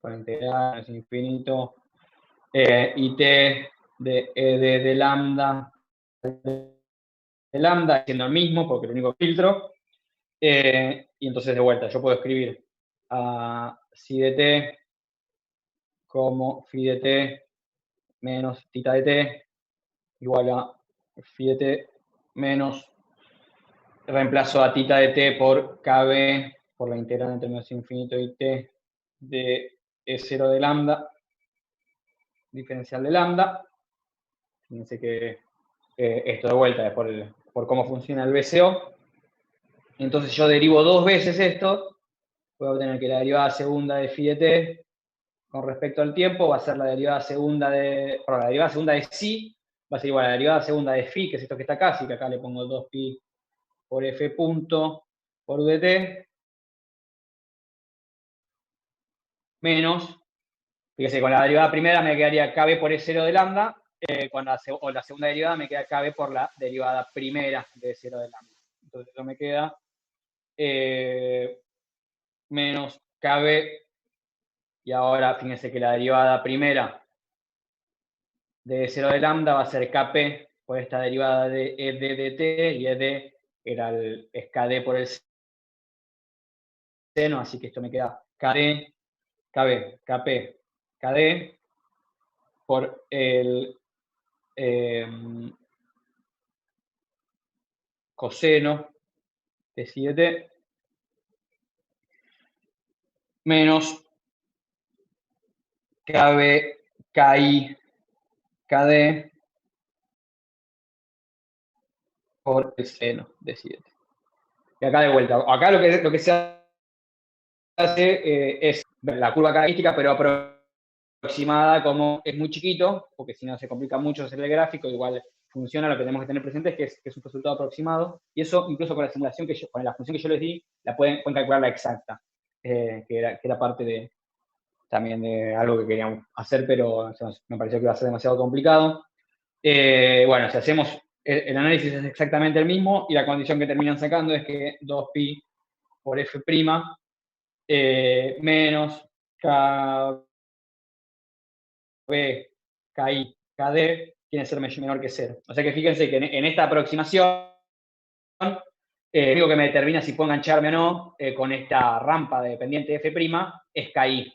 Speaker 1: por integral es infinito, y t de e de lambda, siendo el mismo, porque el único filtro, y entonces de vuelta, yo puedo escribir a psi de t como phi de t menos tita de t igual a phi de t menos, reemplazo a tita de t por kb por la integral entre menos infinito y t de E0 de lambda, diferencial de lambda. Fíjense que esto de vuelta es por cómo funciona el BCO. Entonces yo derivo 2 veces esto, voy a obtener que la derivada segunda de phi de t con respecto al tiempo va a ser la derivada segunda de, perdón, la derivada segunda de psi va a ser igual a la derivada segunda de phi, que es esto que está acá, así que acá le pongo 2pi por f punto por u de t, menos, fíjese, con la derivada primera me quedaría kb por E0 de lambda, con la segunda derivada me queda kb por la derivada primera de E0 de lambda. Entonces eso me queda menos kb, y ahora fíjense que la derivada primera de E0 de lambda va a ser kp por esta derivada de ed de t, y ed era es kd por el seno, así que esto me queda kd, kp, kd por el coseno de psi de t menos kb, ki, kd por el seno de psi de t. Y acá de vuelta, acá lo que se hace es ver la curva cabalística, pero aproximada, como es muy chiquito, porque si no se complica mucho hacer el gráfico, igual funciona. Lo que tenemos que tener presente es que es un resultado aproximado, y eso incluso con la simulación con la función que yo les di, la pueden calcular la exacta, que era parte también de algo que queríamos hacer, pero me pareció que iba a ser demasiado complicado. Bueno, si hacemos el análisis es exactamente el mismo, y la condición que terminan sacando es que 2pi por f' menos kb, ki, kd tiene que ser menor que 0. O sea que fíjense que en esta aproximación, lo único que me determina si puedo engancharme o no con esta rampa de pendiente de f' es ki.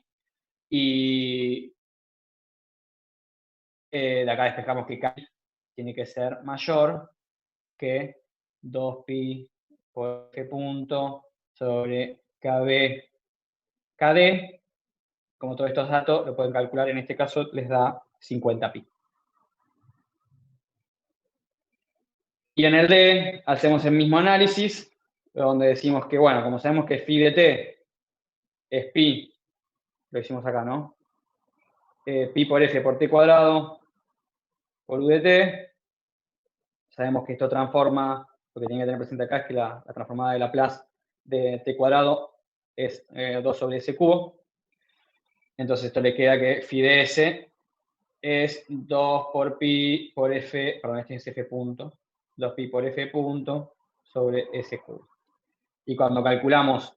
Speaker 1: Y de acá despejamos que ki tiene que ser mayor que 2pi por f punto sobre kb, kd. Como todos estos datos lo pueden calcular, en este caso les da 50pi. Y en el D hacemos el mismo análisis, donde decimos que, bueno, como sabemos que phi de t es pi, lo hicimos acá, ¿no? Pi por f por t cuadrado por u de t. Sabemos que esto transforma, lo que tienen que tener presente acá es que la transformada de Laplace de t cuadrado es 2 sobre s cubo. Entonces esto le queda que phi de s es 2 por pi por f, perdón, este es f punto, 2pi por f punto sobre s cubo. Y cuando calculamos,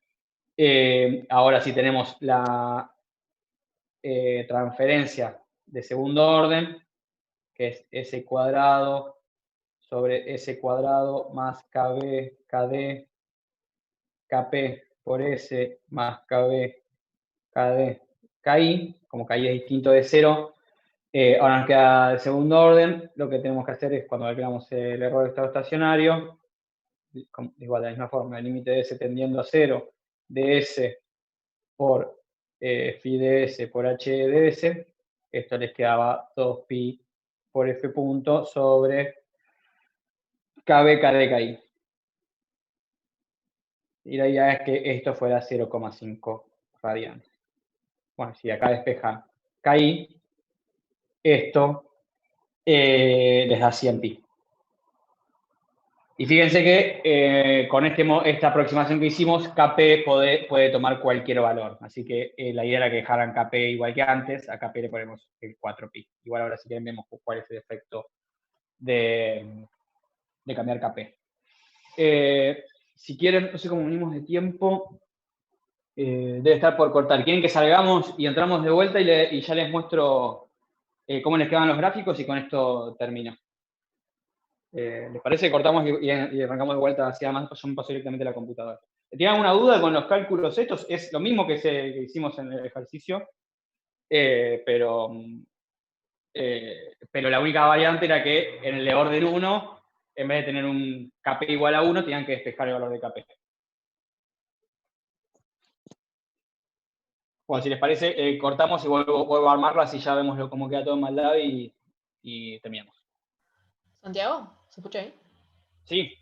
Speaker 1: ahora sí tenemos la transferencia de segundo orden, que es s cuadrado sobre s cuadrado más kb, kd, kp por s más kb, kd, ki, como ki es distinto de 0, Ahora nos queda el segundo orden. Lo que tenemos que hacer es, cuando calculamos el error de estado estacionario, igual de la misma forma, el límite de S tendiendo a 0, de S por phi de S por H de S, esto les quedaba 2pi por F punto sobre KB KD KI. Y la idea es que esto fuera 0,5 radianes. Bueno, si acá despeja KI, esto les da 100pi. Y fíjense que con esta aproximación que hicimos, KP puede tomar cualquier valor. Así que la idea era que dejaran KP igual que antes. A KP le ponemos el 4pi. Igual ahora si quieren vemos cuál es el efecto de cambiar KP. Si quieren, no sé cómo venimos de tiempo. Debe estar por cortar. ¿Quieren que salgamos y entramos de vuelta y ya les muestro cómo les quedan los gráficos y con esto termino? ¿Les parece? Cortamos y arrancamos de vuelta hacia más, yo me paso directamente a la computadora. ¿Tienen alguna duda con los cálculos estos? Es lo mismo que hicimos en el ejercicio, pero la única variante era que en el de orden 1, en vez de tener un KP igual a 1, tenían que despejar el valor de KP. Bueno, si les parece, cortamos y vuelvo a armarlo, así ya vemos cómo queda todo en MATLAB y terminamos.
Speaker 6: Santiago, ¿se escucha ahí?
Speaker 1: Sí.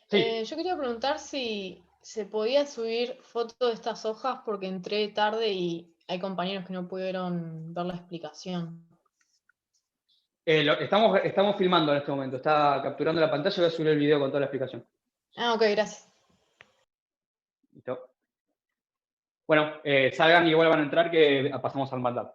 Speaker 1: Sí.
Speaker 6: Yo quería preguntar si se podía subir fotos de estas hojas porque entré tarde y hay compañeros que no pudieron ver la explicación.
Speaker 1: Estamos filmando en este momento, está capturando la pantalla y voy a subir el video con toda la explicación.
Speaker 6: Ah, ok, gracias.
Speaker 1: Listo. Bueno, salgan y vuelvan a entrar que pasamos al MATLAB.